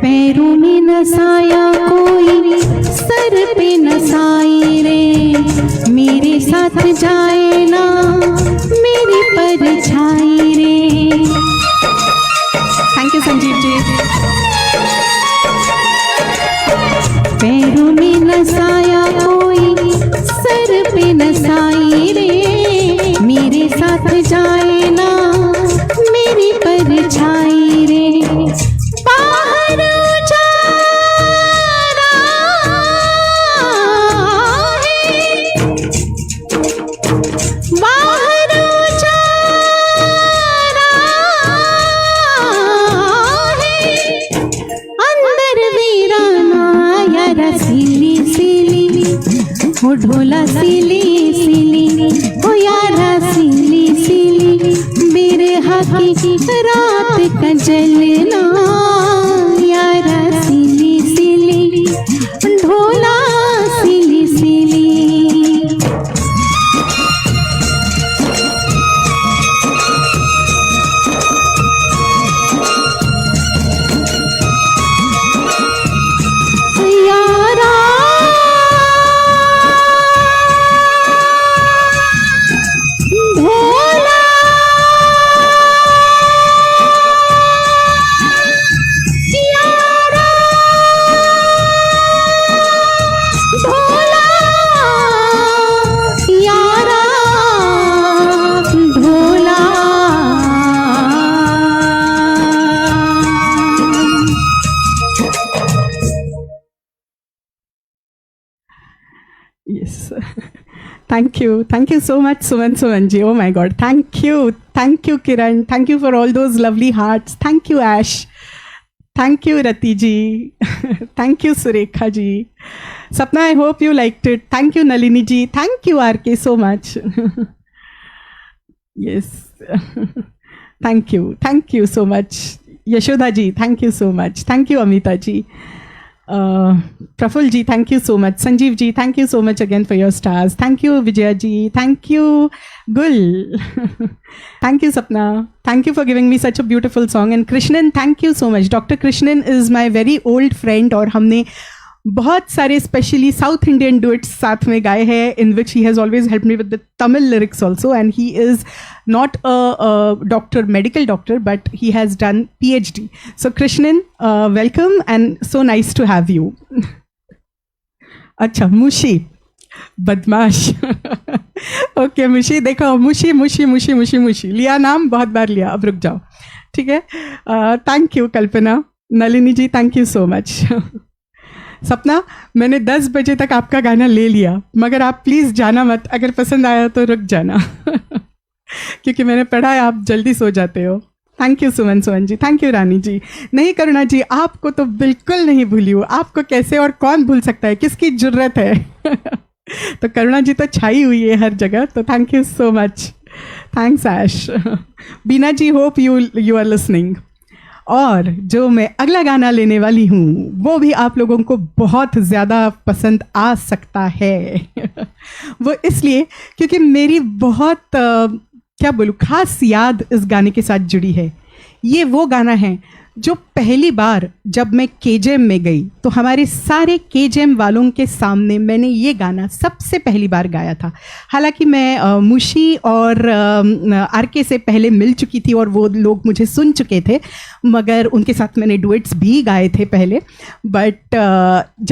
पैरों में नसाया कोई सर पे नसाई रे मेरे साथ जाए ना मेरी परछाई रे थैंक यू संजीव जी। पैरों में नसाया कोई सर पे नसाई रे मेरे साथ जाए ना मेरी परछाई रे बाहर उजाला है बाहर उजाला है अंदर वीराना यारा सिली सिली ओ ढोला सिली सिली ओ यारा सिली सिली बिरहा की रात का जलना यारा सिली सिली ढोला सिली सिली यारा ढोला यारा ढोला यारा ढोला Yes. Thank you so much, Suman ji. Oh my God, thank you, Kiran. Thank you for all those lovely hearts. Thank you, Ash. Thank you, Rati ji. Thank you, Surekha ji. Sapna, I hope you liked it. Thank you, Nalini ji. Thank you, RK, so much. Yes. Thank you so much. Yashoda ji, thank you so much. Thank you, Amita ji. Praful ji, thank you so much. Sanjeev ji, thank you so much again for your stars. Thank you, Vijaya ji. Thank you, Gul. Thank you, Sapna. Thank you for giving me such a beautiful song. And Krishnan, thank you so much. Dr. Krishnan is my very old friend और हमने बहुत सारे स्पेशली साउथ इंडियन डुएट्स साथ में गाए हैं in which he has always help me with the Tamil lyrics also and he is not a doctor, medical doctor, but he has done PhD. So Krishnan, welcome and so nice to have you. अच्छा मुशी बदमाश ओके मुशी देखो मुशी मुशी मुशी मुशी मुशी लिया नाम बहुत बार लिया अब रुक जाओ ठीक है thank you Kalpana Nalini ji thank you so much Sapna मैंने 10 बजे तक आपका गाना ले लिया मगर आप प्लीज़ जाना मत अगर पसंद आया तो रुक जाना क्योंकि मैंने पढ़ा है आप जल्दी सो जाते हो thank you Suman ji thank you Rani ji नहीं करुणा जी आपको तो बिल्कुल नहीं भूली हूँ आपको कैसे और कौन भूल सकता है किसकी ज़रूरत है तो करुणा जी तो छाई हुई है हर जगह तो thank you so much thanks Aish Bina ji hope you are listening और जो मैं अगला गाना लेने वाली हूँ वो भी आप लोगों को बहुत ज़्यादा पसंद आ सकता है वो इसलिए क्योंकि मेरी बहुत क्या बोलूँ खास याद इस गाने के साथ जुड़ी है ये वो गाना है जो पहली बार जब मैं केजेएम में गई तो हमारे सारे केजेएम वालों के सामने मैंने ये गाना सबसे पहली बार गाया था हालांकि मैं मुशी और आरके से पहले मिल चुकी थी और वो लोग मुझे सुन चुके थे मगर उनके साथ मैंने डुएट्स भी गाए थे पहले बट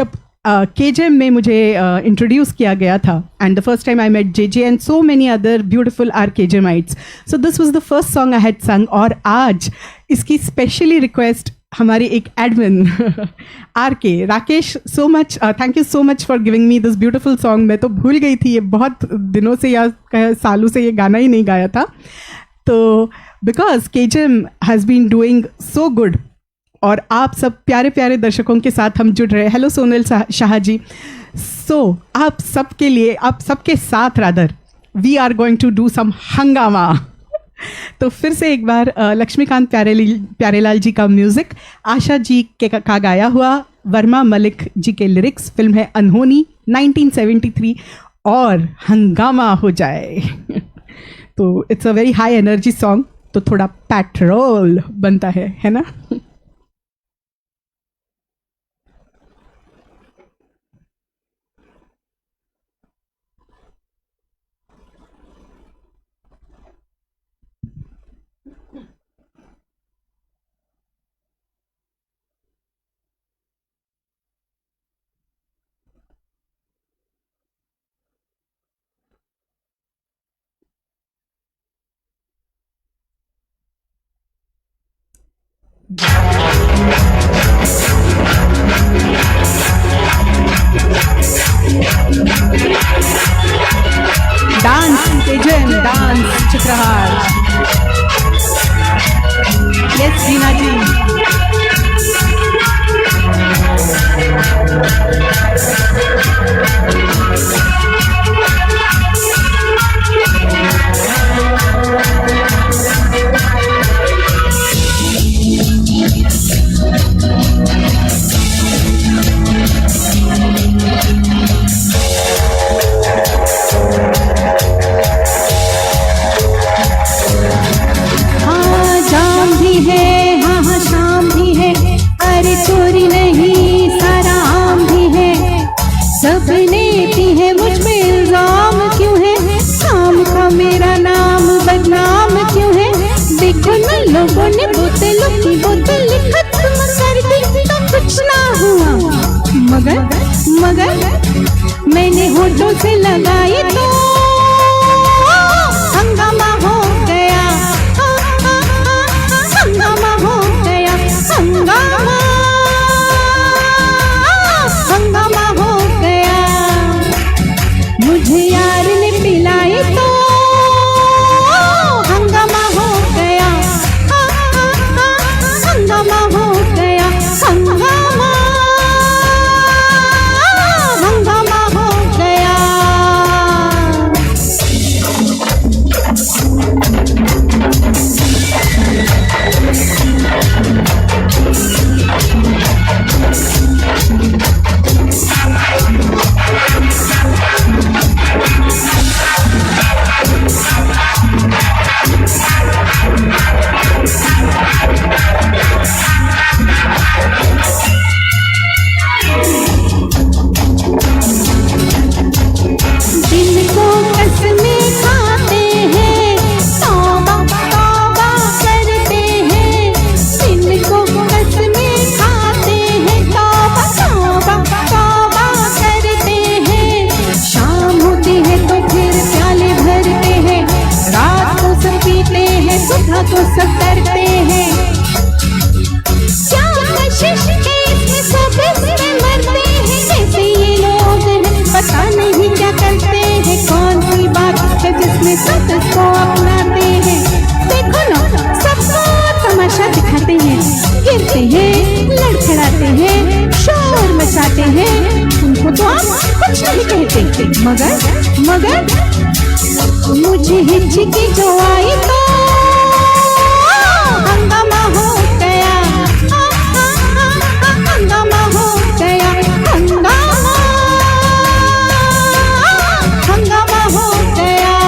जब केजेएम में मुझे इंट्रोड्यूस किया गया था and the first time I met JJ and so many other beautiful our KJMites so this was the first song I had sung और आज इसकी स्पेशली रिक्वेस्ट हमारे एक एडमिन आर के राकेश सो much thank you so much for giving me this beautiful song मैं तो भूल गई थी ये बहुत दिनों से या सालों से ये गाना ही नहीं गाया था तो because KGM has been doing so good, और आप सब प्यारे प्यारे दर्शकों के साथ हम जुड़ रहे हैं. हेलो सोनल शाह जी. सो आप सबके लिए, आप सबके साथ rather, we are going to do some हंगामा. तो फिर से एक बार लक्ष्मीकांत प्यारेलाल जी का म्यूज़िक, आशा जी का गाया हुआ, वर्मा मलिक जी के लिरिक्स. फिल्म है अनहोनी 1973, और हंगामा हो जाए. तो it's a very high energy song, तो थोड़ा पेट्रोल बनता है ना. Dance KGM, dance Chitrahaar. Yes Reena ji. हाँ जाम भी है, हाँ हाँ शाम भी है, अरे चोरी नहीं सारा आम भी है. सबने दी है मुझ पे इल्जाम क्यों है, शाम का मेरा नाम बदनाम क्यों है. देखो ना लोगों ने बोतलों की बोतल खत्म कर दी तो कुछ ना हुआ, मगर मैंने होठों से लगाई तो हंगामा हो गया, हंगामा हो गया, हंगामा हो गया. मुझे यार ने पिलाई तो हंगामा हो गया, हंगामा हो गया, हंगामा हो गया. दिन को कसमें खाते हैं, तौबा तौबा करते हैं. दिन को कसमें खाते हैं, तौबा तौबा तौबा करते हैं. शाम होती है तो फिर प्याले भरते हैं, रात को सब पीते हैं, सुबह को सब करते हैं. क्या कशिश है इसमें, सब इसमें मरते हैं. जैसे ये लोग हैं पता नहीं क्या करते हैं, कौन सी बात है जिसमें सब इसको अपनाते हैं. देखो ना सबको तमाशा दिखाते हैं, गिरते हैं, लड़खड़ाते हैं, शोर मचाते हैं. उनको तो आप कुछ नहीं कहते, मगर मुझे हिचकी जो आई तो हंगामा हो गया, हंगामा हो गया, हंगामा हो गया.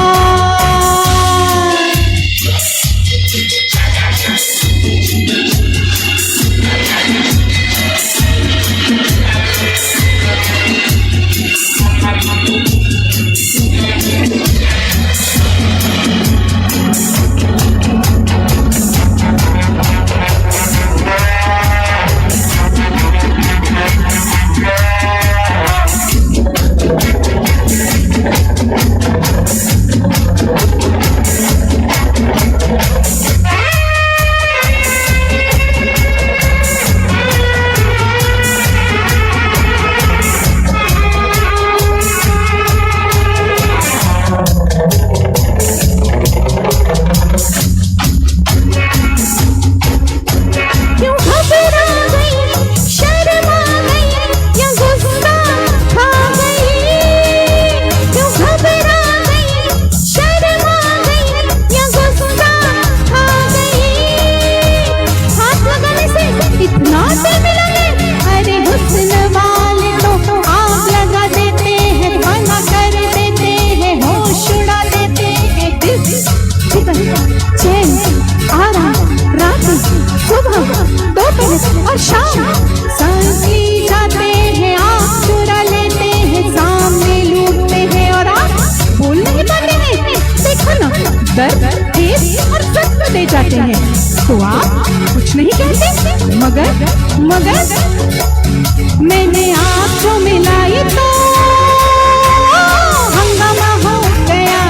मगर मैंने आपको मिलाई तो हंगामा हो गया,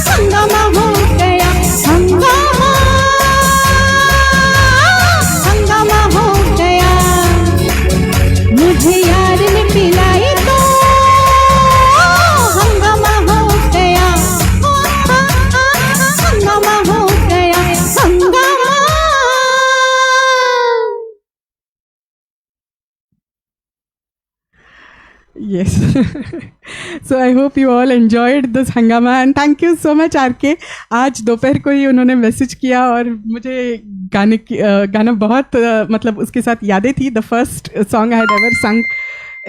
हंगामा हो गया, हंगामा, हंगामा हो गया। मुझे यार ने पिलाई तो हंगामा हो गया, हंगामा हो गया, हंगामा। Yes. So I hope you all enjoyed this hangama and thank you so much RK. आज दोपहर को ही उन्होंने मैसेज किया और मुझे गाना बहुत मतलब उसके साथ यादें थी. The first song I had ever sung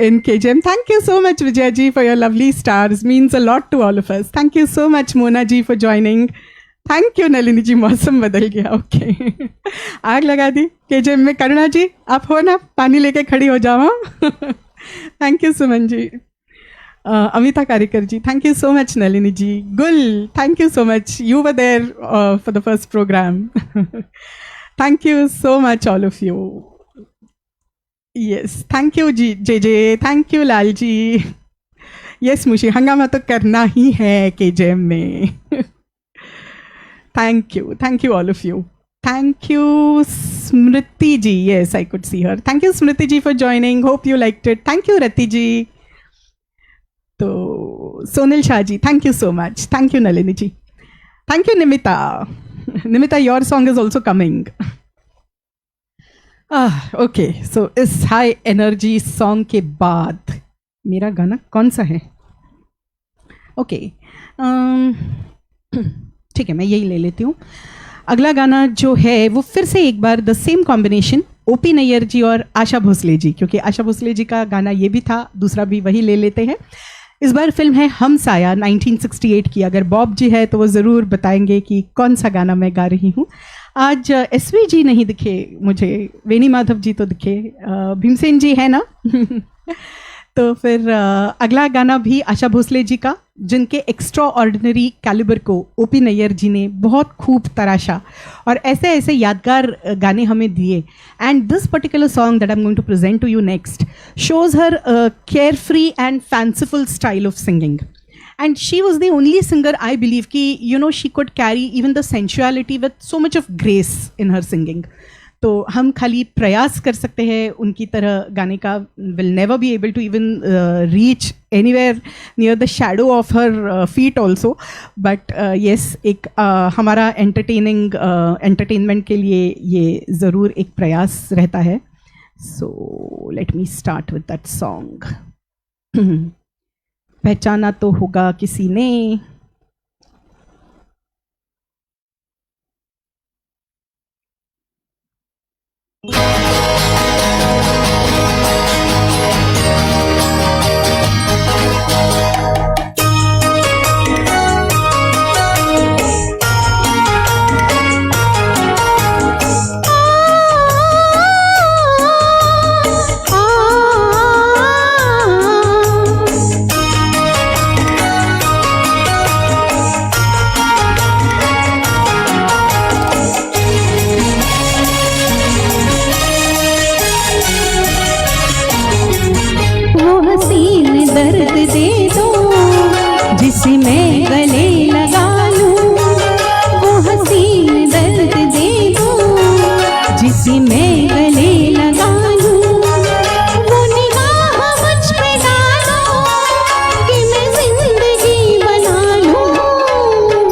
in KJM. Thank you so much Vijaya ji for your lovely stars. Means a lot to all of us. Thank you so much Mona ji for joining. Thank you Nalini ji. मौसम बदल गया. ओके आग लगा दी KJM में. करुणा जी आप हो ना, पानी लेके खड़ी हो जाओ. Thank you Suman ji. Amita Karikar ji, thank you so much. Nalini ji, Gul, thank you so much. You were there for the first program. Thank you so much all of you. Yes thank you ji J. Thank you Lal ji. Yes Mushi, हंगामा तो करना ही है KJM में. Thank you all of you. Thank you Smriti ji. Yes, I could see her. Thank you Smriti ji for joining. Hope you liked it. Thank you Rati ji. So Sonil Shah ji, thank you so much. Thank you Nalini ji. Thank you Nimita. Nimita, your song is also coming. Okay. So इस high energy song के बाद मेरा गाना कौन सा है? Okay. ठीक है, मैं यही ले लेती हूँ. अगला गाना जो है वो फिर से एक बार the same combination, OP Nayyar ji और आशा भोसले जी, क्योंकि आशा भोसले जी का गाना ये भी था, दूसरा भी वही ले लेते हैं. इस बार फिल्म है हम साया 1968 की. अगर बॉब जी है तो वो ज़रूर बताएंगे कि कौन सा गाना मैं गा रही हूँ. आज SV जी नहीं दिखे मुझे, वेणी माधव जी तो दिखे, भीमसेन जी है ना. तो फिर अगला गाना भी आशा भोसले जी का, जिनके एक्स्ट्रा ऑर्डिनरी कैलिबर को OP नैयर जी ने बहुत खूब तराशा और ऐसे ऐसे यादगार गाने हमें दिए. And this particular song that I am going to present to you next shows her carefree and fanciful style of singing. And she was the only singer I believe कि you know she could carry even the sensuality with so much of grace in her singing. तो हम खाली प्रयास कर सकते हैं उनकी तरह गाने का. Will never be able to even reach anywhere near the shadow of her feet also. But yes, एक हमारा एंटरटेनमेंट के लिए ये ज़रूर एक प्रयास रहता है. So let me start with that song. पहचाना तो होगा किसी ने. जिसे मैं गले लगा लूं, वो हसीन दर्द दे दो जिसे मैं गले लगा लूं. वो निगाह मुझ पे डालो कि मैं जिंदगी बना लूं.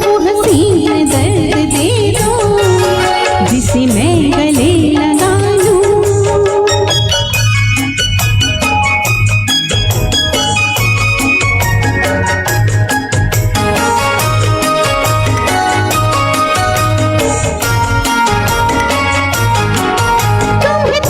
वो हसीन दर्द दे दो जिसे मैं गले लगा लूं. तुम्हें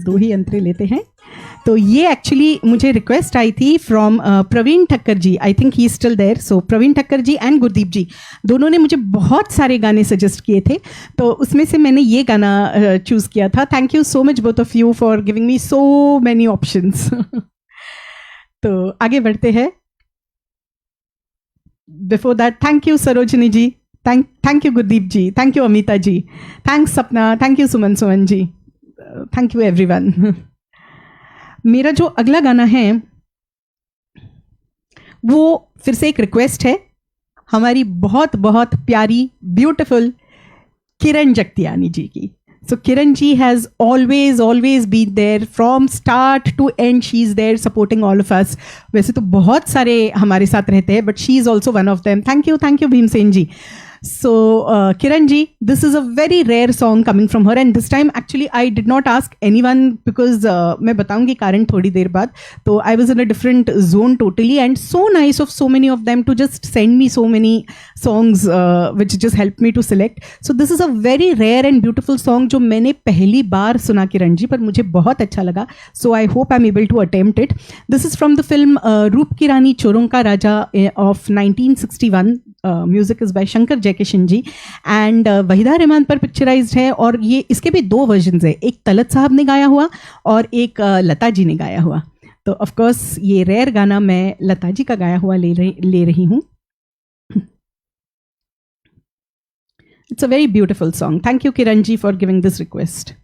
दो ही अंतरे लेते हैं। तो ये एक्चुअली मुझे रिक्वेस्ट आई थी from Praveen Thakkar ji, I think he still there. So Praveen Thakkar ji and Gurdeep ji दोनों ने मुझे बहुत सारे गाने सजेस्ट किए थे, तो उसमें से मैंने ये गाना चूज़ किया था। Thank you so much both of you for giving me so many options. तो आगे बढ़ते हैं। Before that thank you Sarojini ji, thank you Gurdeep ji, thank you Amita ji, thanks Sapna, thank you Suman ji, thank you everyone. मेरा जो अगला गाना है वो फिर से एक रिक्वेस्ट है हमारी बहुत बहुत प्यारी ब्यूटीफुल किरण जगतियानी जी की। So Kiran ji has always been there from start to end. She is there supporting all of us. वैसे तो बहुत सारे हमारे साथ रहते हैं, but she is also one of them. Thank you Bhimsen ji. So Kiran ji, this is a very rare song coming from her, and this time actually I did not ask anyone because मैं बताऊंगी कारण थोड़ी देर बाद। तो I was in a different zone totally, and so nice of so many of them to just send me so many songs which just helped me to select. So this is a very rare and beautiful song जो मैंने पहली बार सुना किरण जी, पर मुझे बहुत अच्छा लगा। So I hope I'm able to attempt it. This is from the film रूप की रानी चोरों का राजा of 1961. Music is by Shankar Jaikishan ji and Waheeda Rehman पर पिक्चराइज्ड है, और ये इसके भी दो वर्जन्स है, एक तलत साहब ने गाया हुआ और एक लता जी ने गाया हुआ। तो ऑफ कोर्स ये रेयर गाना मैं लता जी का गाया हुआ ले रही हूँ। It's a very beautiful song. Thank you Kiran ji for giving this request.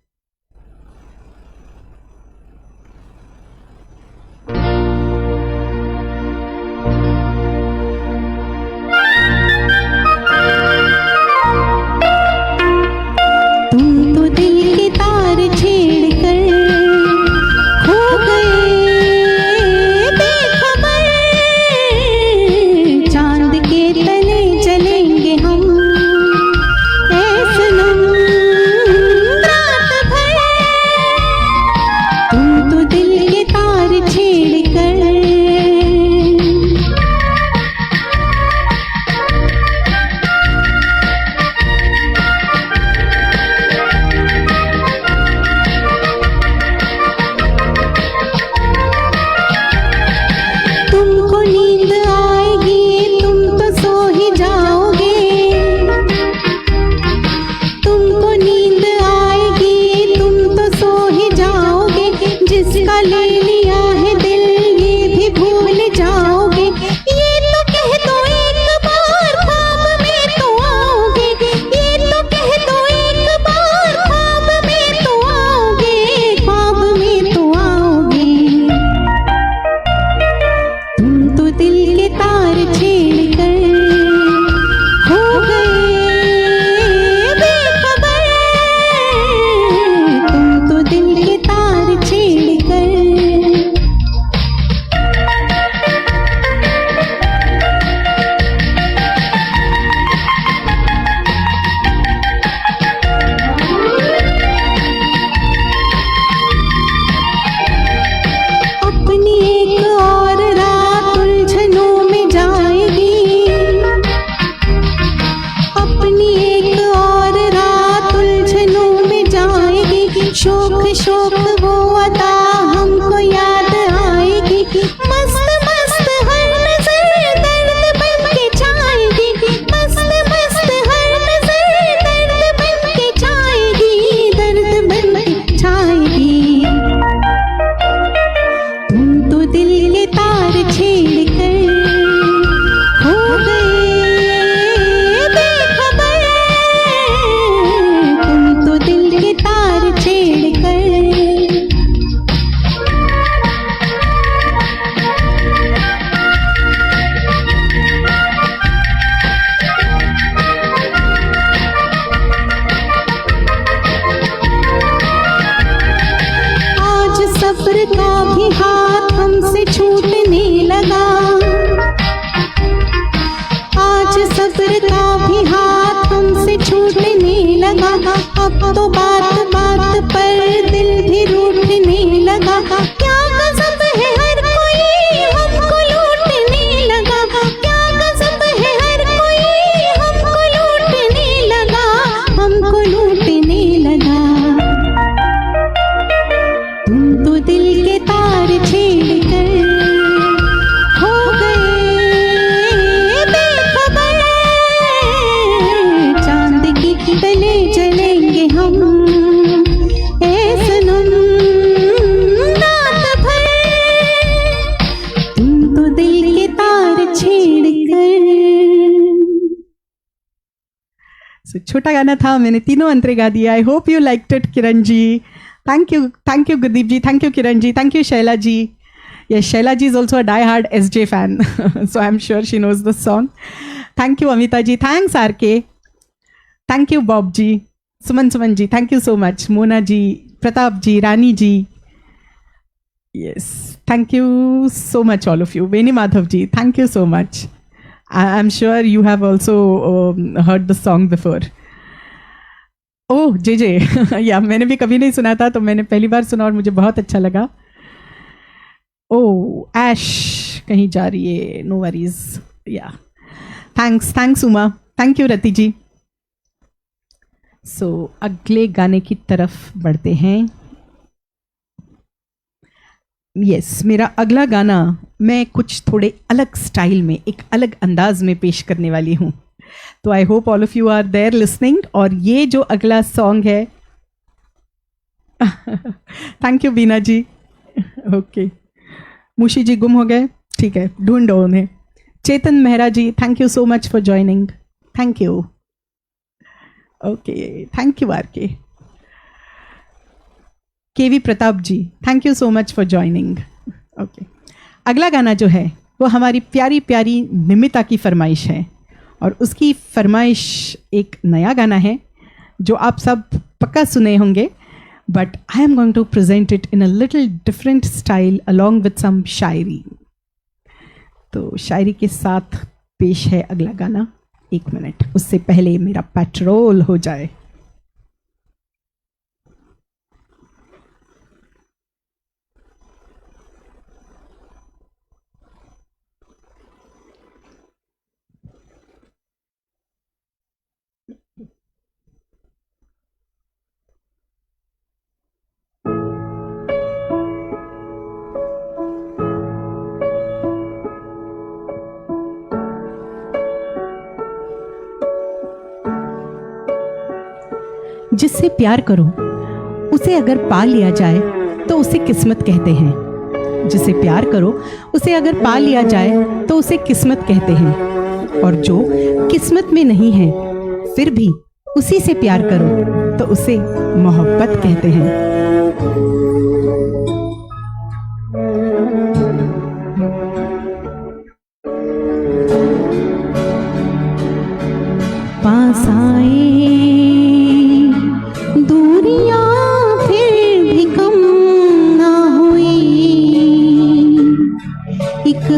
So, छोटा गाना था, मैंने तीनों अंतरे गा दिया. I hope you liked it Kiran ji. Thank you Gurdeep ji, thank you Kiran ji, thank you Shaila ji. Yes, Shaila ji is also a die-hard SJ fan, so I'm sure she knows the song. Thank you, Amita ji. Thanks, RK. Thank you, Bob ji. Suman ji, thank you so much. Mona ji, Pratap ji, Rani ji. Yes, thank you so much, all of you. Veni Madhav ji, thank you so much. I'm sure you have also heard the song before. Oh, JJ. Yeah, मैंने भी कभी नहीं सुना था, तो मैंने पहली बार सुना और मुझे बहुत अच्छा लगा. Oh, Ash कहीं जा रही है. No worries. Yeah. Thanks Uma. Thank you Rati ji. So अगले गाने की तरफ बढ़ते हैं. Yes, मेरा अगला गाना मैं कुछ थोड़े अलग स्टाइल में, एक अलग अंदाज में पेश करने वाली हूँ. तो I hope all of you are there listening. और ये जो अगला सॉन्ग है, thank you Bina ji. Okay, Mushi ji गुम हो गए, ठीक है, ढूंढो उन्हें. Chetan Mehra ji, thank you so much for joining. Thank you. Okay, thank you RK. KV Pratap ji, thank you so much for joining. Okay, अगला गाना जो है वो हमारी प्यारी प्यारी निमिता की फरमाइश है. और उसकी फरमाइश एक नया गाना है जो आप सब पक्का सुने होंगे, but I am going to present it in a little different style along with some शायरी. तो शायरी के साथ पेश है अगला गाना. 1 मिनट, उससे पहले मेरा पेट्रोल हो जाए. जिससे प्यार करो उसे अगर पा लिया जाए तो उसे किस्मत कहते हैं. जिसे प्यार करो उसे अगर पा लिया जाए तो उसे किस्मत कहते हैं. और जो किस्मत में नहीं है फिर भी उसी से प्यार करो तो उसे मोहब्बत कहते हैं. पास आए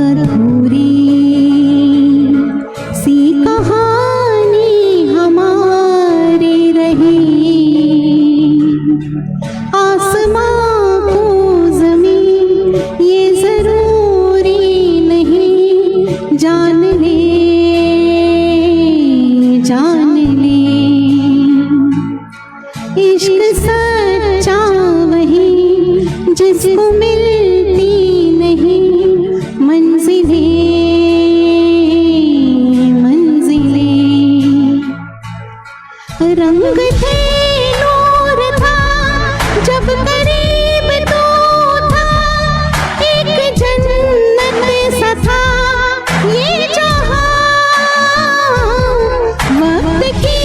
अधूरी सी कहानी हमारी रही. आसमां को ज़मीन ये ज़रूरी नहीं. जान ले इश्क सच्चा वही जिसको मिलती नहीं रंग थे, नूर था जब करीब तो था. एक जन्नत सा था ये जहां. वक्त की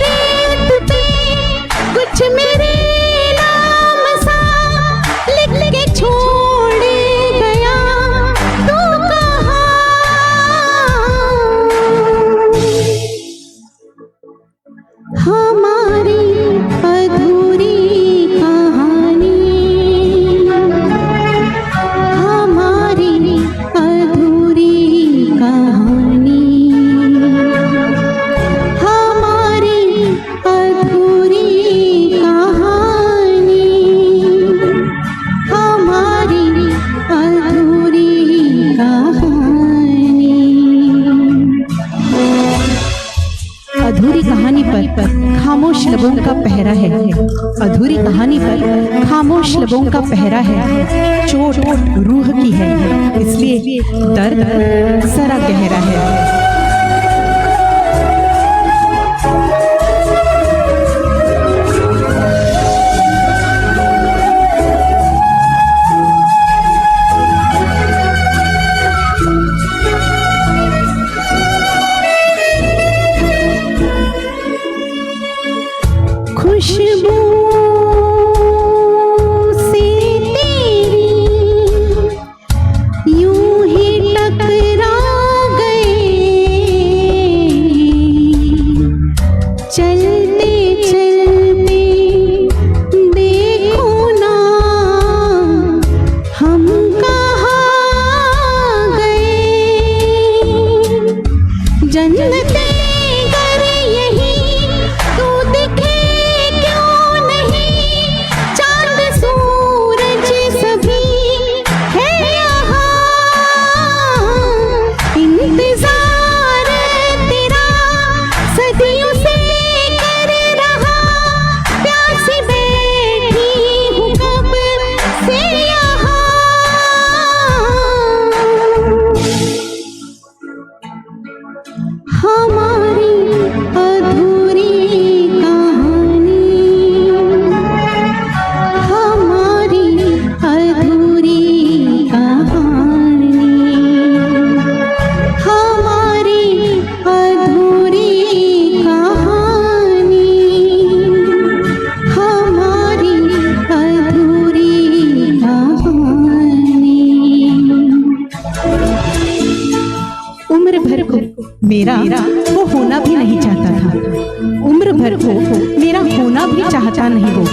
रेत पे कुछ मेरे नाम सा लिख के छोड़ गया. तू कहाँ हमारी अधूरी कहानी, हमारी अधूरी कहानी, हमारी अधूरी कहानी, हमारी अधूरी कहानी. अधूरी कहानी पर खामोश लबों का पहरा है. अधूरी कहानी पर खामोश लबों का पहरा है. चोट रूह की है इसलिए दर्द जरा गहरा है. जन्नते गर यही तू दिखे क्यों नहीं, चांद सूरज सभी है यहाँ, इंतजार तेरा सदियों से कर रहा, प्यासी बैठी हूँ कब से यहाँ। हमारी अधूरी कहानी, हमारी अधूरी कहानी, हमारी अधूरी कहानी, हमारी अधूरी कहानी। उम्र भर को मेरा वो होना भी नहीं चाहता था, उम्र भर को मेरा होना भी चाहता नहीं वो,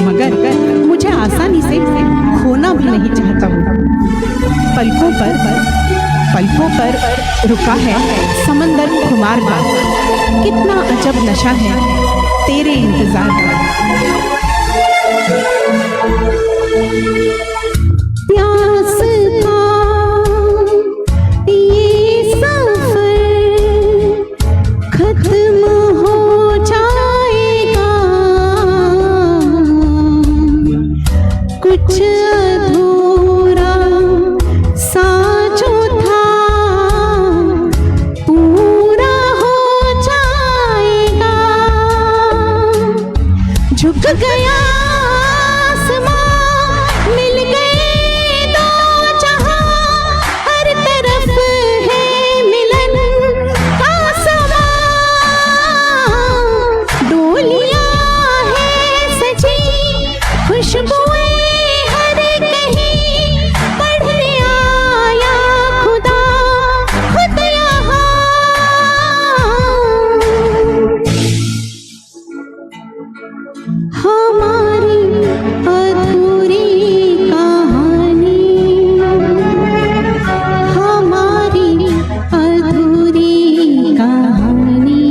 मगर मुझे आसानी से खोना भी नहीं चाहता वो। पलकों पर रुका है समंदर खुमार का, कितना अजब नशा है तेरे इंतजार का। प्यास का ये सफर खत्म हो जाएगा, कुछ अधूरा सा जो था पूरा हो जाएगा। झुक गया आसमां, मिल गए दो जहां, हर तरफ है मिलन का समा, डोलियां है सजी खुशबुएं हर कहीं, पढ़ने आया खुदा खुद यहाँ। हमारी अधूरी कहानी, हमारी अधूरी कहानी,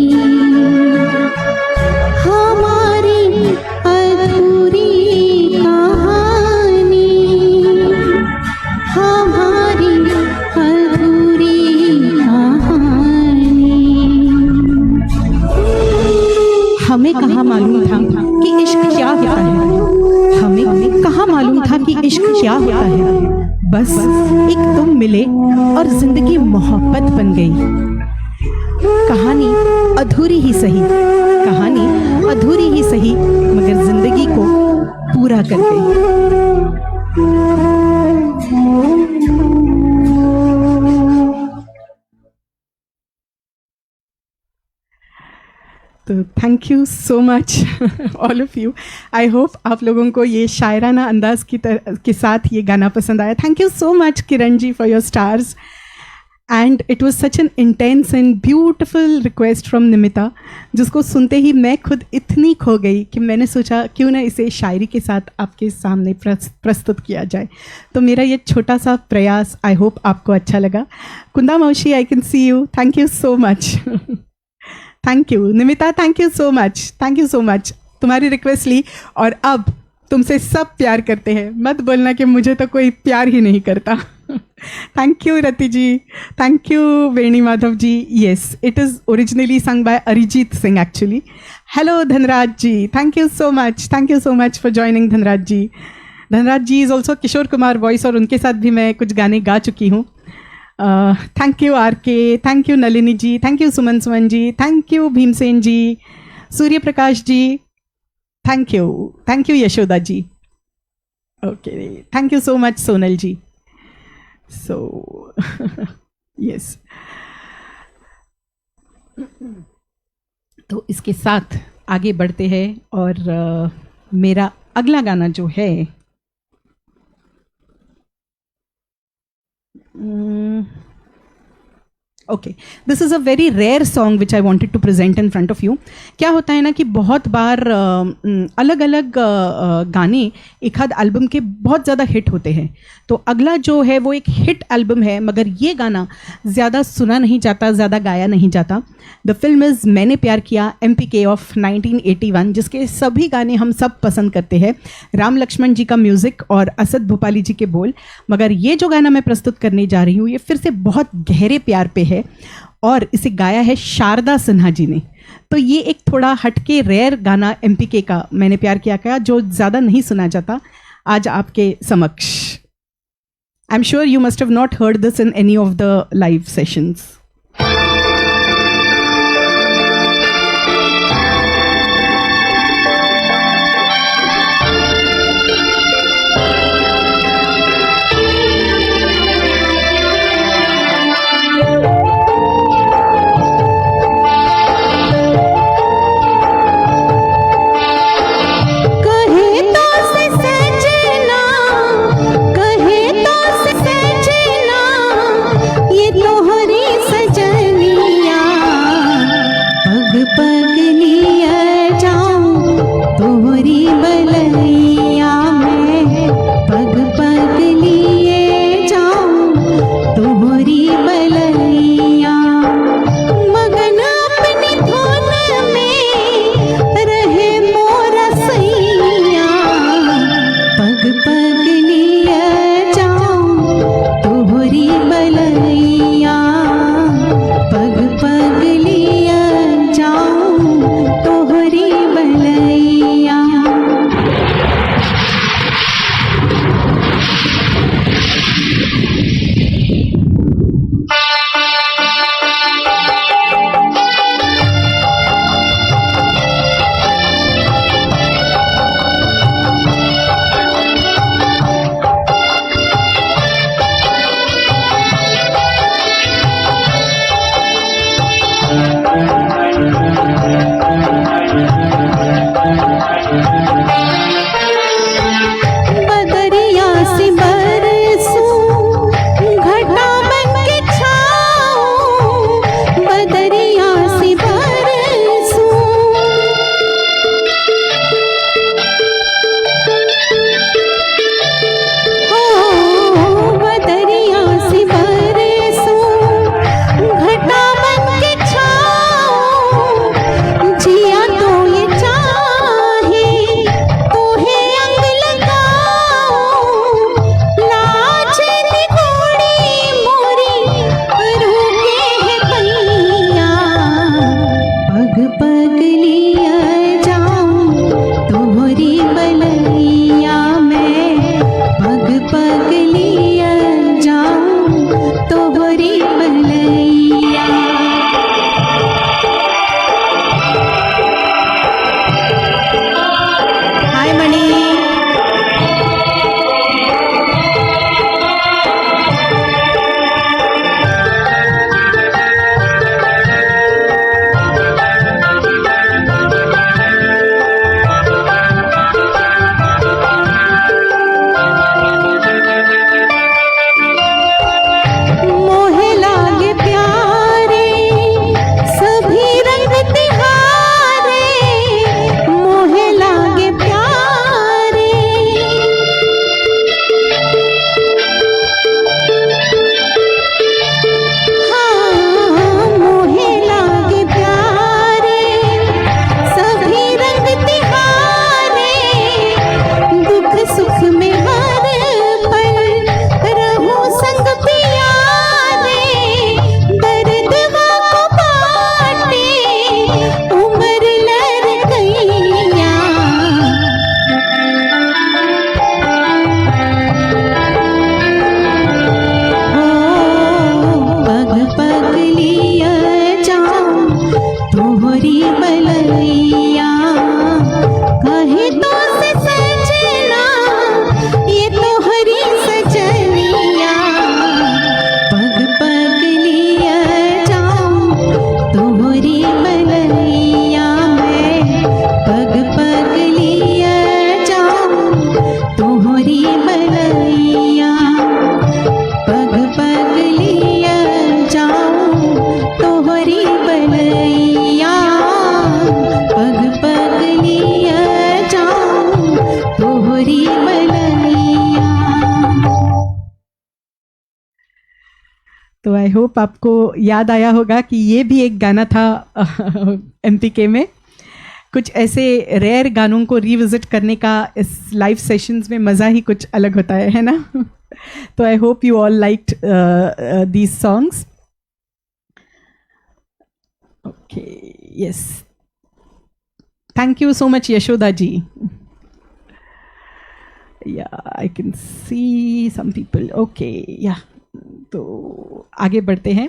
हमारी अधूरी कहानी, हमारी अधूरी कहानी। हमें कहाँ मालूम था कि इश्क क्या होता है, हमें कहाँ मालूम था कि इश्क क्या होता है। बस एक तुम मिले और जिंदगी मोहब्बत बन गई। कहानी अधूरी ही सही, कहानी अधूरी ही सही, मगर जिंदगी को पूरा कर गई। तो thank you so much all of you. I hope आप लोगों को ये शायराना अंदाज के साथ ये गाना पसंद आया। Thank you so much Kiran ji for your stars, and it was such an intense and beautiful request from Nimita, जिसको सुनते ही मैं खुद इतनी खो गई कि मैंने सोचा क्यों ना इसे शायरी के साथ आपके सामने प्रस्तुत किया जाए। तो मेरा ये छोटा सा प्रयास आई होप आपको अच्छा लगा। कुंदा मौशी, I can see you, thank you so much. Thank you Nimita, thank you so much, thank you so much. तुम्हारी रिक्वेस्ट ली और अब तुमसे सब प्यार करते हैं, मत बोलना कि मुझे तो कोई प्यार ही नहीं करता। Thank you Rati ji, thank you Veni Madhav ji. Yes, it is originally sung by Arijit Singh actually. Hello Dhanraj ji, thank you so much, thank you so much for joining Dhanraj ji. Dhanraj ji is also Kishore Kumar voice, और उनके साथ भी मैं कुछ गाने गा चुकी हूँ। Thank you R K, thank you Nalini ji, thank you Suman ji, thank you Bhimsen ji, Surya Prakash ji, thank you Yashoda ji. Okay, thank you so much Sonal ji. So yes, तो इसके साथ आगे बढ़ते हैं और मेरा अगला गाना जो है okay, this is a very rare song which I wanted to present in front of you. क्या होता है ना कि बहुत बार अलग अलग गाने एक आध एल्बम के बहुत ज़्यादा हिट होते हैं. तो अगला जो है वो एक हिट एल्बम है, मगर ये गाना ज़्यादा सुना नहीं जाता, ज़्यादा गाया नहीं जाता. द फिल्म इज़ मैंने प्यार किया, MPK ऑफ 1981, जिसके सभी गाने हम सब पसंद करते हैं. राम लक्ष्मण जी का म्यूज़िक और असद भोपाली जी के बोल. मगर ये जो गाना मैं प्रस्तुत करने जा रही हूँ ये फिर से बहुत गहरे प्यार पे है और इसे गाया है शारदा सिन्हा जी ने. तो ये एक थोड़ा हटके रेयर गाना MPK का मैंने प्यार किया का जो ज़्यादा नहीं सुना जाता आज आपके समक्ष. आई am sure you must have not heard this in any of the live sessions. Hope आपको याद आया होगा कि ये भी एक गाना था MPK में। कुछ ऐसे रेयर गानों को रिविजिट करने का इस लाइव सेशंस में मज़ा ही कुछ अलग होता है ना। तो I hope you all liked these songs. Okay, yes, thank you so much Yashoda ji. Yeah I can see some people. Okay, yeah तो आगे बढ़ते हैं।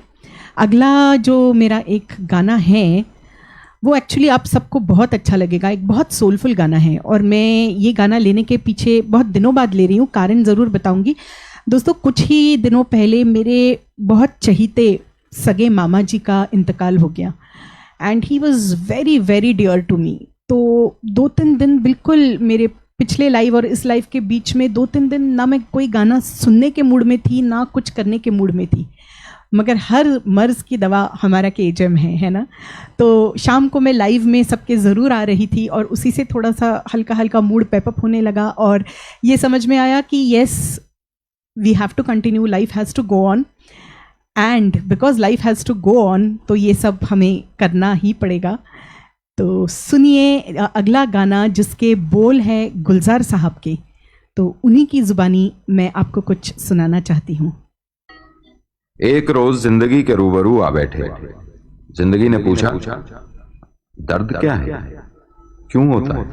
अगला जो मेरा एक गाना है वो एक्चुअली आप सबको बहुत अच्छा लगेगा। एक बहुत सोलफुल गाना है और मैं ये गाना लेने के पीछे बहुत दिनों बाद ले रही हूँ, कारण ज़रूर बताऊँगी। दोस्तों, कुछ ही दिनों पहले मेरे बहुत चहीते सगे मामा जी का इंतकाल हो गया and he was very very dear to me. तो 2-3 दिन बिल्कुल मेरे पिछले लाइव और इस लाइव के बीच में 2-3 दिन ना मैं कोई गाना सुनने के मूड में थी ना कुछ करने के मूड में थी, मगर हर मर्ज़ की दवा हमारा KJM है ना। तो शाम को मैं लाइव में सबके ज़रूर आ रही थी और उसी से थोड़ा सा हल्का हल्का मूड पैपअप होने लगा और ये समझ में आया कि yes, we have to continue, life has to go on and because life has to go on तो ये सब हमें करना ही पड़ेगा। तो सुनिए अगला गाना जिसके बोल है गुलजार साहब के, तो उन्हीं की ज़ुबानी मैं आपको कुछ सुनाना चाहती हूँ। एक रोज जिंदगी के रूबरू आ बैठे। जिंदगी ने पूछा, दर्द क्या है, क्यों होता है,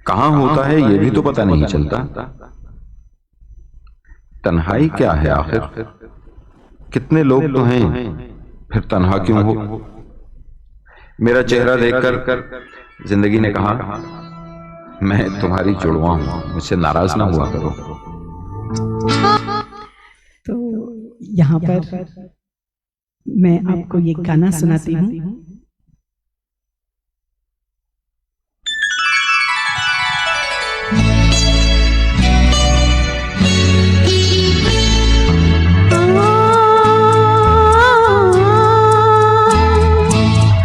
कहां होता है, ये भी तो पता नहीं चलता। तन्हाई क्या है आखिर, कितने लोग तो हैं, फिर तन्हा क्यों हो। मेरा चेहरा देखकर जिंदगी ने कहा, मैं तुम्हारी जुड़वा हूं, मुझसे नाराज ना हुआ करो। तो यहाँ पर मैं आपको ये गाना सुनाती हूँ।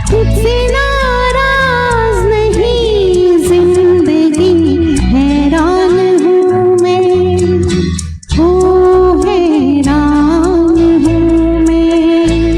तुझसे नाराज नहीं जिंदगी, हैरान हूँ मैं, हो हैरान हूँ मैं।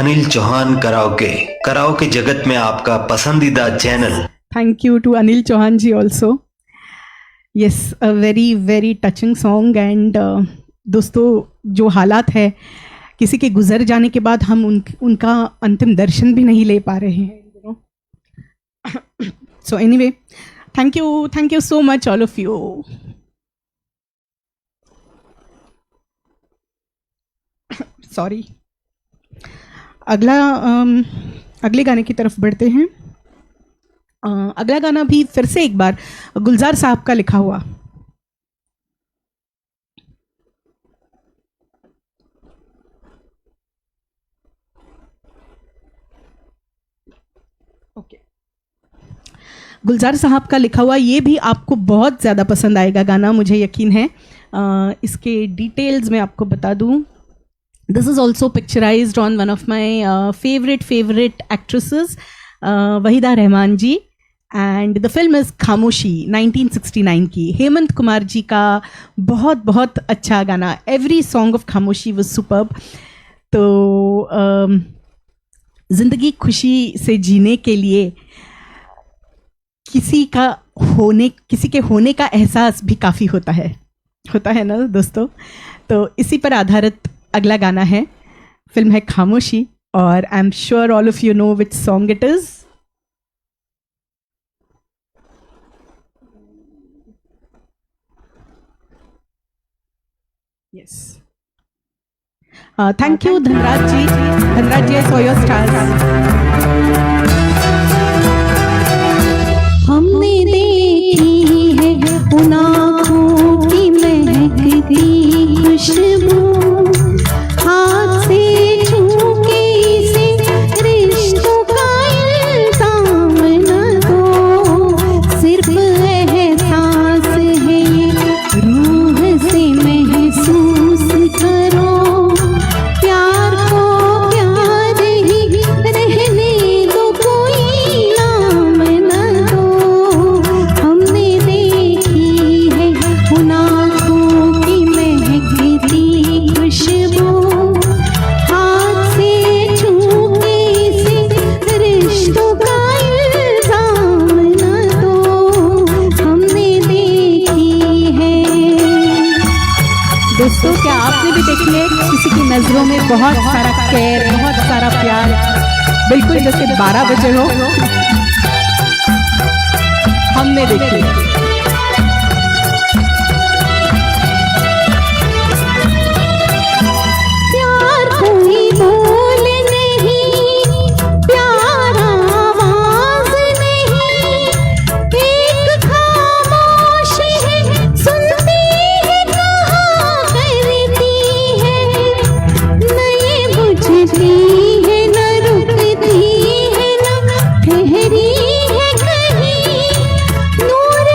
अनिल चौहान कराओके जगत में आपका पसंदीदा channel. Thank you to Anil Chauhan ji also. Yes, a very very touching song and दोस्तों जो हालात है किसी के गुजर जाने के बाद हम उनका अंतिम दर्शन भी नहीं ले पा रहे हैं. So anyway, thank you so much all of you. Sorry. अगले गाने की तरफ बढ़ते हैं. अगला गाना भी फिर से एक बार गुलजार साहब का लिखा हुआ. ओके, गुलजार साहब का लिखा हुआ, ये भी आपको बहुत ज़्यादा पसंद आएगा गाना, मुझे यकीन है. इसके डिटेल्स मैं आपको बता दूं. This is also picturized on one of my favorite actresses, Waheeda Rehman ji, and the film is खामोशी 1969 की. हेमंत कुमार जी का बहुत बहुत अच्छा गाना. Every song of खामोशी was superb. तो ज़िंदगी खुशी से जीने के लिए किसी के होने का एहसास भी काफ़ी होता है ना दोस्तों. तो इसी पर आधारित अगला गाना है. फिल्म है खामोशी और I am sure all of you know which song it is. Yes, thank you Dhanraj ji, I saw your stars. हमने देखी है उन आँखों की महकती खुशबू, हाथ से छूके इसे रिश्तों का इल्जाम न दो. सिर्फ एहसास है ये रूह से महसूस करो, प्यार को प्यार ही रहने दो, कोई नाम न दो. हमने देखी है उन आँखों की महकती खुशबू, हाथ से छूके इसे रिश्तों का इल्जाम न दो. हमने देखी है. दोस्तों, क्या आपने भी देखी है किसी की नजरों में बहुत सारा केयर, बहुत सारा प्यार, बिल्कुल जैसे 12 बजे हो. हमने देखी. प्यार कोई बोल नहीं, प्यार आवाज नहीं, एक खामोशी है, सुनती है, कहा करती है, न ये बुझती है, न रुकती है, न ठहरी है कहीं. नूर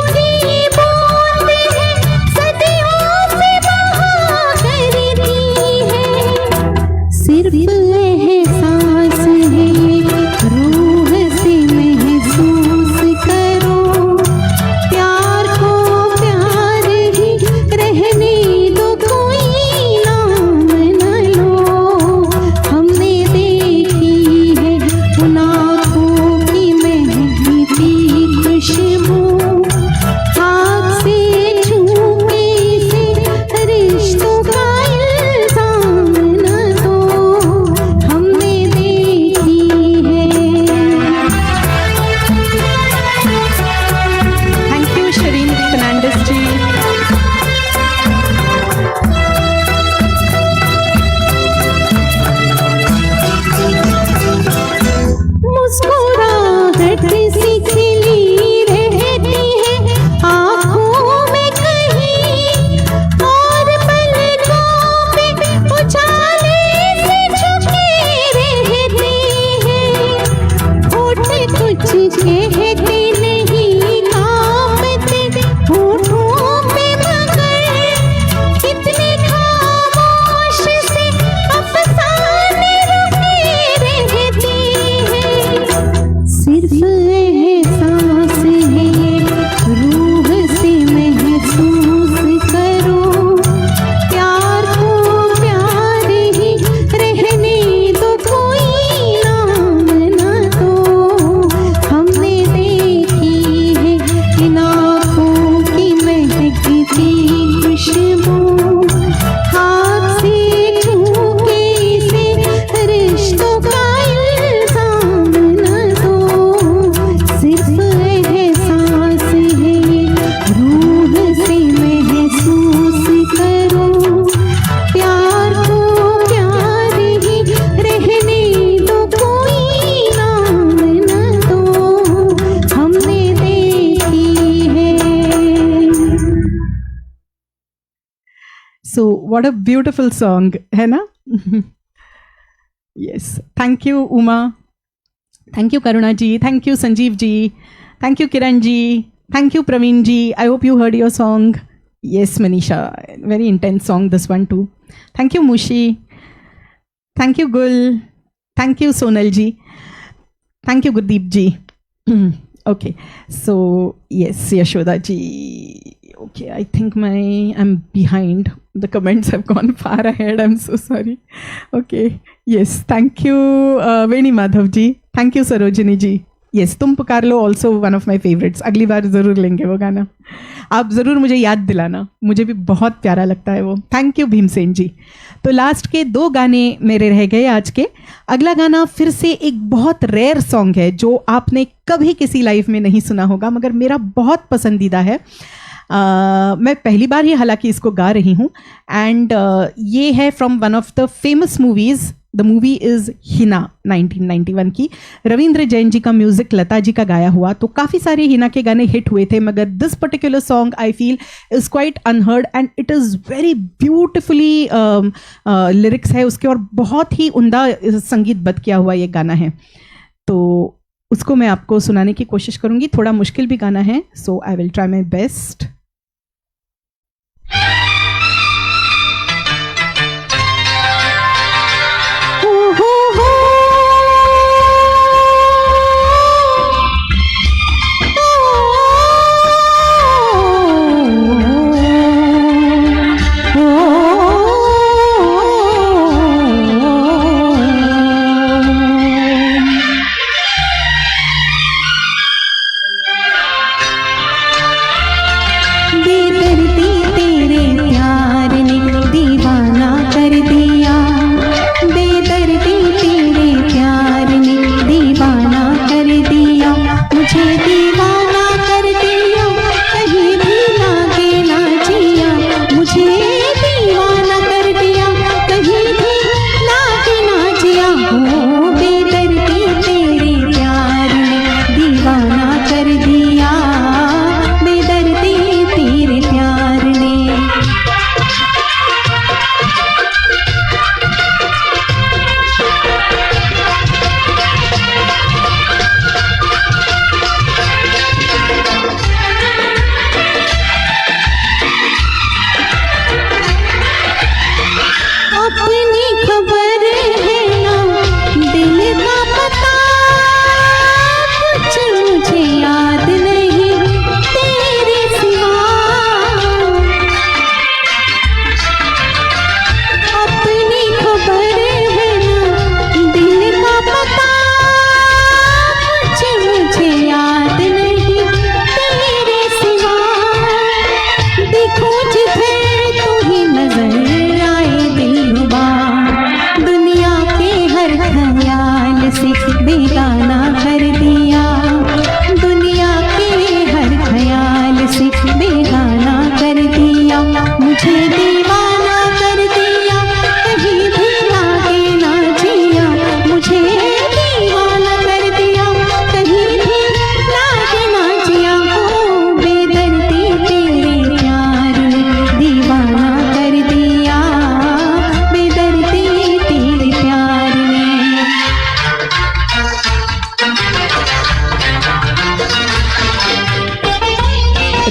व्हाट अ ब्यूटिफुल सॉन्ग है ना. Yes, thank you Uma, thank you Karuna ji, thank you Sanjeev ji, thank you Kiran ji, thank you Praveen ji. I hope you heard your song. Yes, Manisha, very intense song, this one too. Thank you, Mushi. Thank you, Gul. Thank you, Sonal ji. Thank you, Gurdeep ji. Okay, so yes, Yashoda ji. Okay, I think I'm behind. The comments have gone far ahead. I'm so sorry. Okay, yes, thank you, Veni Madhav ji. Thank you, Sarojini ji. Yes, तुम पुकार लो also one of my favourites. अगली बार ज़रूर लेंगे वो गाना. आप ज़रूर मुझे याद दिलाना, मुझे भी बहुत प्यारा लगता है वो. थैंक यू भीमसेन जी. तो लास्ट के 2 गाने मेरे रह गए आज के. अगला गाना फिर से एक बहुत रेयर सॉन्ग है जो आपने कभी किसी लाइफ में नहीं सुना होगा, मगर मेरा बहुत पसंदीदा है. मैं पहली बार ही हालांकि इसको गा रही हूँ. एंड ये है from one of the famous movies. The movie is Hina 1991 की. रविंद्र जैन जी का म्यूज़िक, लता जी का गाया हुआ. तो काफ़ी सारे हिना के गाने हिट हुए थे, मगर this particular song I feel is quite unheard and it is very beautifully lyrics है उसके, और बहुत ही उम्दा संगीतबद्ध किया हुआ ये गाना है. तो उसको मैं आपको सुनाने की कोशिश करूँगी. थोड़ा मुश्किल भी गाना है, so I will try my best.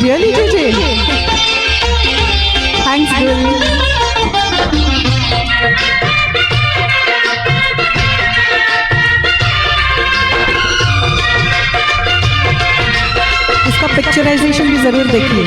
Really, JJ? Thanks, Gul. इसका पिक्चराइजेशन भी जरूर देखिए.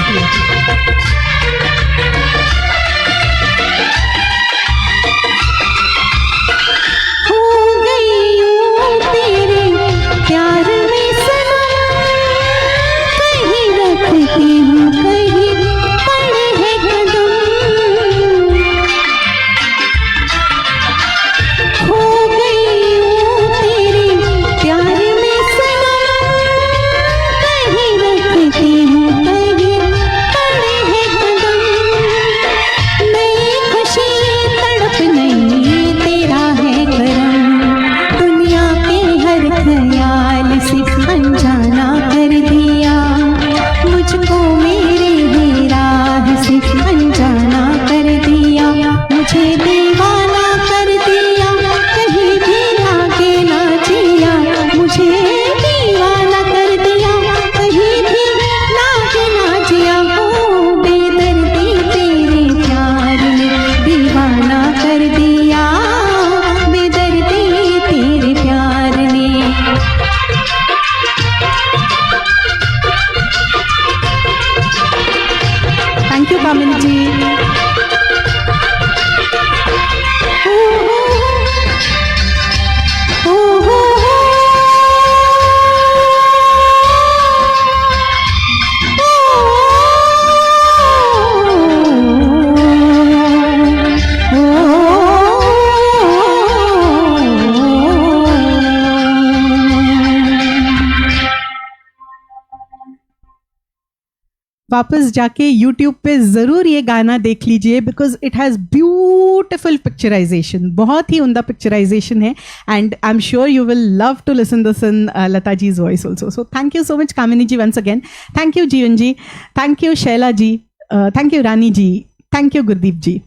वापस जाके YouTube पे ज़रूर ये गाना देख लीजिए, because it has beautiful picturisation, बहुत ही उम्दा पिक्चराइजेशन है, and I am sure you will love to listen this in Lata ji's voice also. So thank you so much Kamini ji once again. Thank you Jeevan ji, thank you Shaila ji, thank you Rani ji, thank you Gurdeep ji.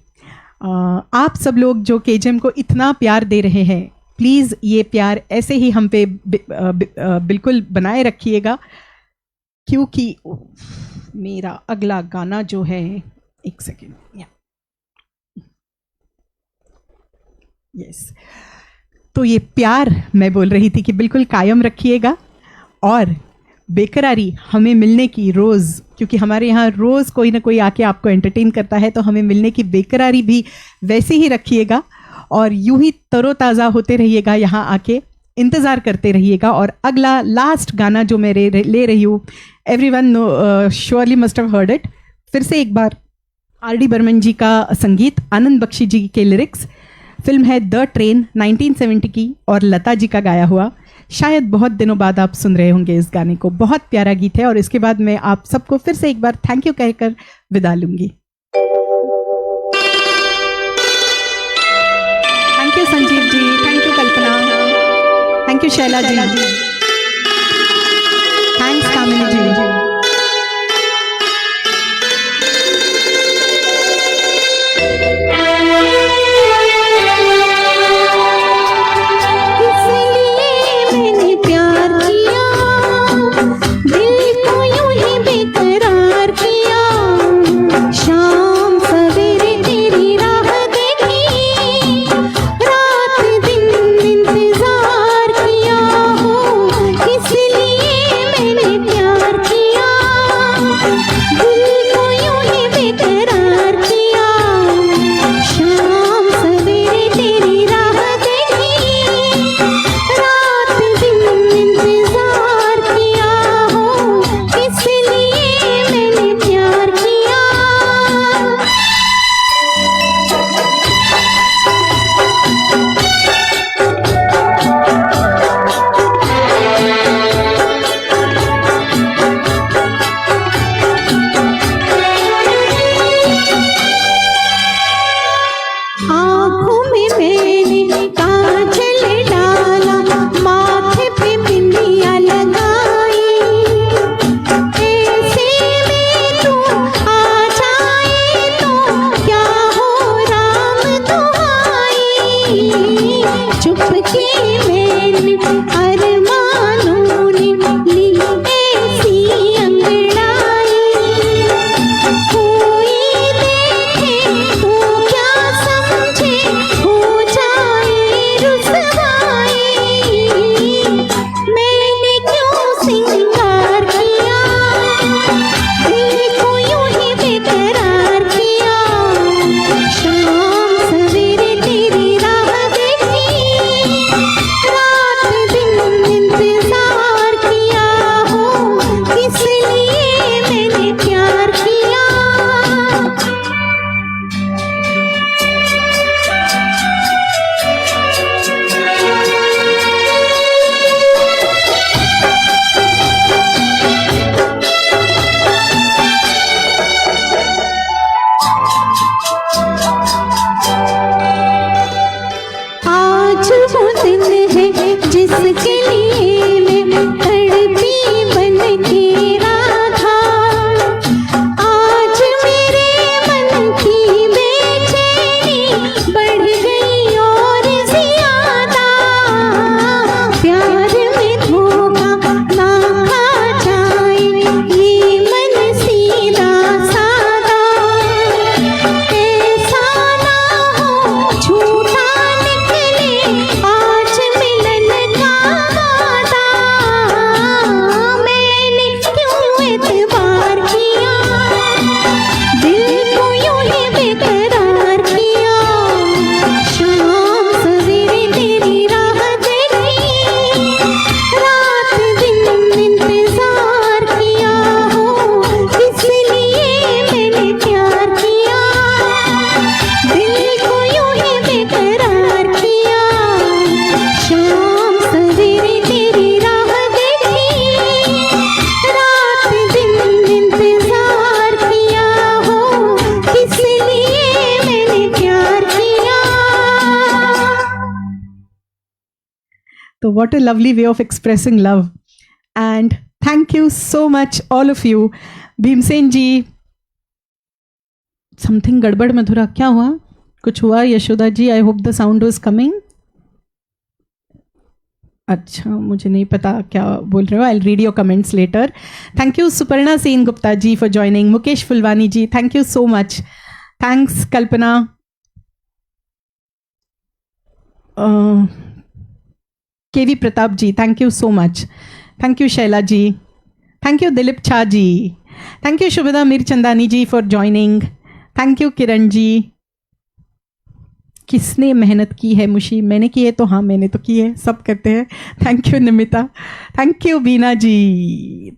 आप सब लोग जो केजेम को इतना प्यार दे रहे हैं, प्लीज़ ये प्यार ऐसे ही हम पे बिल्कुल बनाए रखिएगा, क्योंकि मेरा अगला गाना जो है, एक सेकेंड, यस, तो ये प्यार मैं बोल रही थी कि बिल्कुल कायम रखिएगा, और बेकरारी हमें मिलने की रोज़, क्योंकि हमारे यहाँ रोज़ कोई ना कोई आके आपको एंटरटेन करता है, तो हमें मिलने की बेकरारी भी वैसे ही रखिएगा, और यूं ही तरोताज़ा होते रहिएगा, यहाँ आके इंतज़ार करते रहिएगा. और अगला लास्ट गाना जो मैं ले रही हूँ, everyone surely must have heard it. फिर से एक बार आर.डी. बर्मन जी का संगीत, आनंद बख्शी जी के लिरिक्स, फिल्म है द ट्रेन 1970 की, और लता जी का गाया हुआ. शायद बहुत दिनों बाद आप सुन रहे होंगे इस गाने को. बहुत प्यारा गीत है, और इसके बाद मैं आप सबको फिर से एक बार थैंक यू कहकर विदा लूंगी. Thank you Sanjeev ji, thank you Kalpana, thank you Shaila ji, thanks Kamini ji. तो what a lovely way of expressing love. And thank you so much, all of you. Bhimsen ji, something गड़बड़ मधुरा, क्या हुआ? कुछ हुआ? Yashoda ji, I hope the sound was coming. अच्छा, मुझे नहीं पता क्या बोल रहे हो. I read your comments later. Thank you Suparna Sen Gupta ji for joining. Mukesh Phulwani ji, thank you so much. Thanks Kalpana. KV Pratap ji, thank you so much. Thank you Shaila ji. Thank you Dilip Chha ji. Thank you Shubhada Mirchandani ji for joining. Thank you Kiran ji. किसने मेहनत की है मुशी? मैंने की है तो हाँ, मैंने तो की है, सब करते हैं. Thank you Nimita. Thank you Bina ji.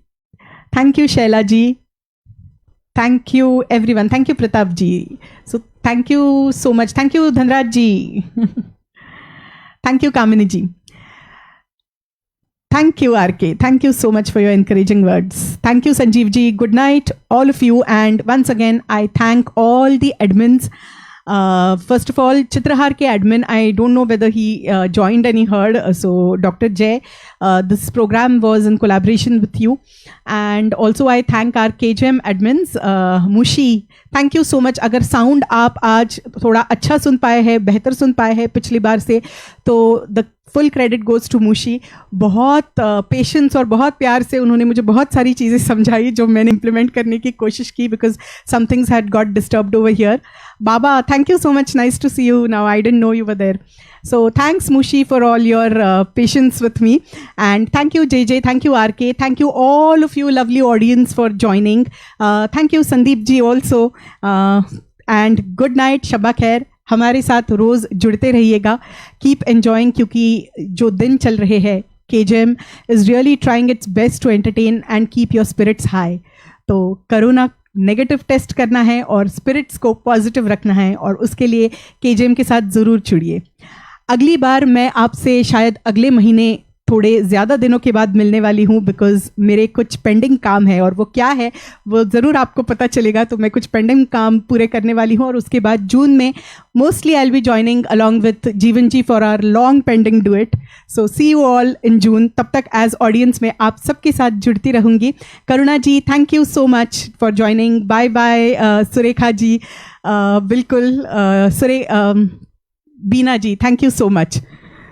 Thank you Shaila ji. Thank you everyone. Thank you Pratap ji. So thank you so much. Thank you Dhanraj ji. Thank you Kamini ji. Thank you, RK. Thank you so much for your encouraging words. Thank you, Sanjeev ji. Good night, all of you. And once again, I thank all the admins. First of all, Chitrahar ke admin, I don't know whether he joined and he heard. So, Dr. Jay, this program was in collaboration with you. And also, I thank our KJM admins. Mushi, thank you so much. अगर sound आप आज थोड़ा अच्छा सुन पाए हैं, बेहतर सुन पाए हैं पिछली बार से, तो the full credit goes to Mushi. बहुत पेशेंस और बहुत प्यार से उन्होंने मुझे बहुत सारी चीज़ें समझाई जो मैंने इम्प्लीमेंट करने की कोशिश की, because some things had got disturbed over here. बाबा, thank you so much. Nice to see you now. I didn't know you were there. So thanks Mushi for all your patience with me, and thank you JJ, thank you RK, thank you all of you lovely audience for joining. Thank you Sandeep ji also, and good night, शब्बा खैर. हमारे साथ रोज़ जुड़ते रहिएगा. कीप एन्जॉइंग, क्योंकि जो दिन चल रहे हैं, KJM is really trying its best to entertain and keep your spirits high. तो कोरोना नेगेटिव टेस्ट करना है और स्पिरिट्स को पॉजिटिव रखना है, और उसके लिए KJM के साथ ज़रूर जुड़िए. अगली बार मैं आपसे शायद अगले महीने थोड़े ज़्यादा दिनों के बाद मिलने वाली हूँ, बिकॉज़ मेरे कुछ पेंडिंग काम है, और वो क्या है वो ज़रूर आपको पता चलेगा. तो मैं कुछ पेंडिंग काम पूरे करने वाली हूँ, और उसके बाद जून में mostly I will be joining along with Jeevan ji for our long pending duet. So see you all in June. तब तक एज ऑडियंस में आप सबके साथ जुड़ती रहूँगी. Karuna ji, thank you so much for joining. Bye bye. Surekha ji, बिल्कुल. Beena ji, thank you so much.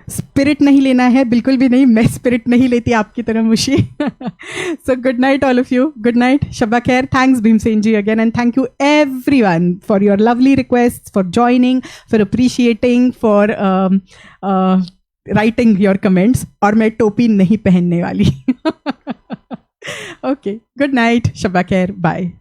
Spirit नहीं लेना है, बिल्कुल भी नहीं. मैं स्पिरिट नहीं लेती आपकी तरह Mushi. So good night all of you. Good night, शब्बा खैर. Thanks Bhimsen ji again, and thank you everyone for your lovely request, for joining, for appreciating, for writing your comments. और मैं टोपी नहीं पहनने वाली. ओके, गुड नाइट, शब्बा खैर. बाय.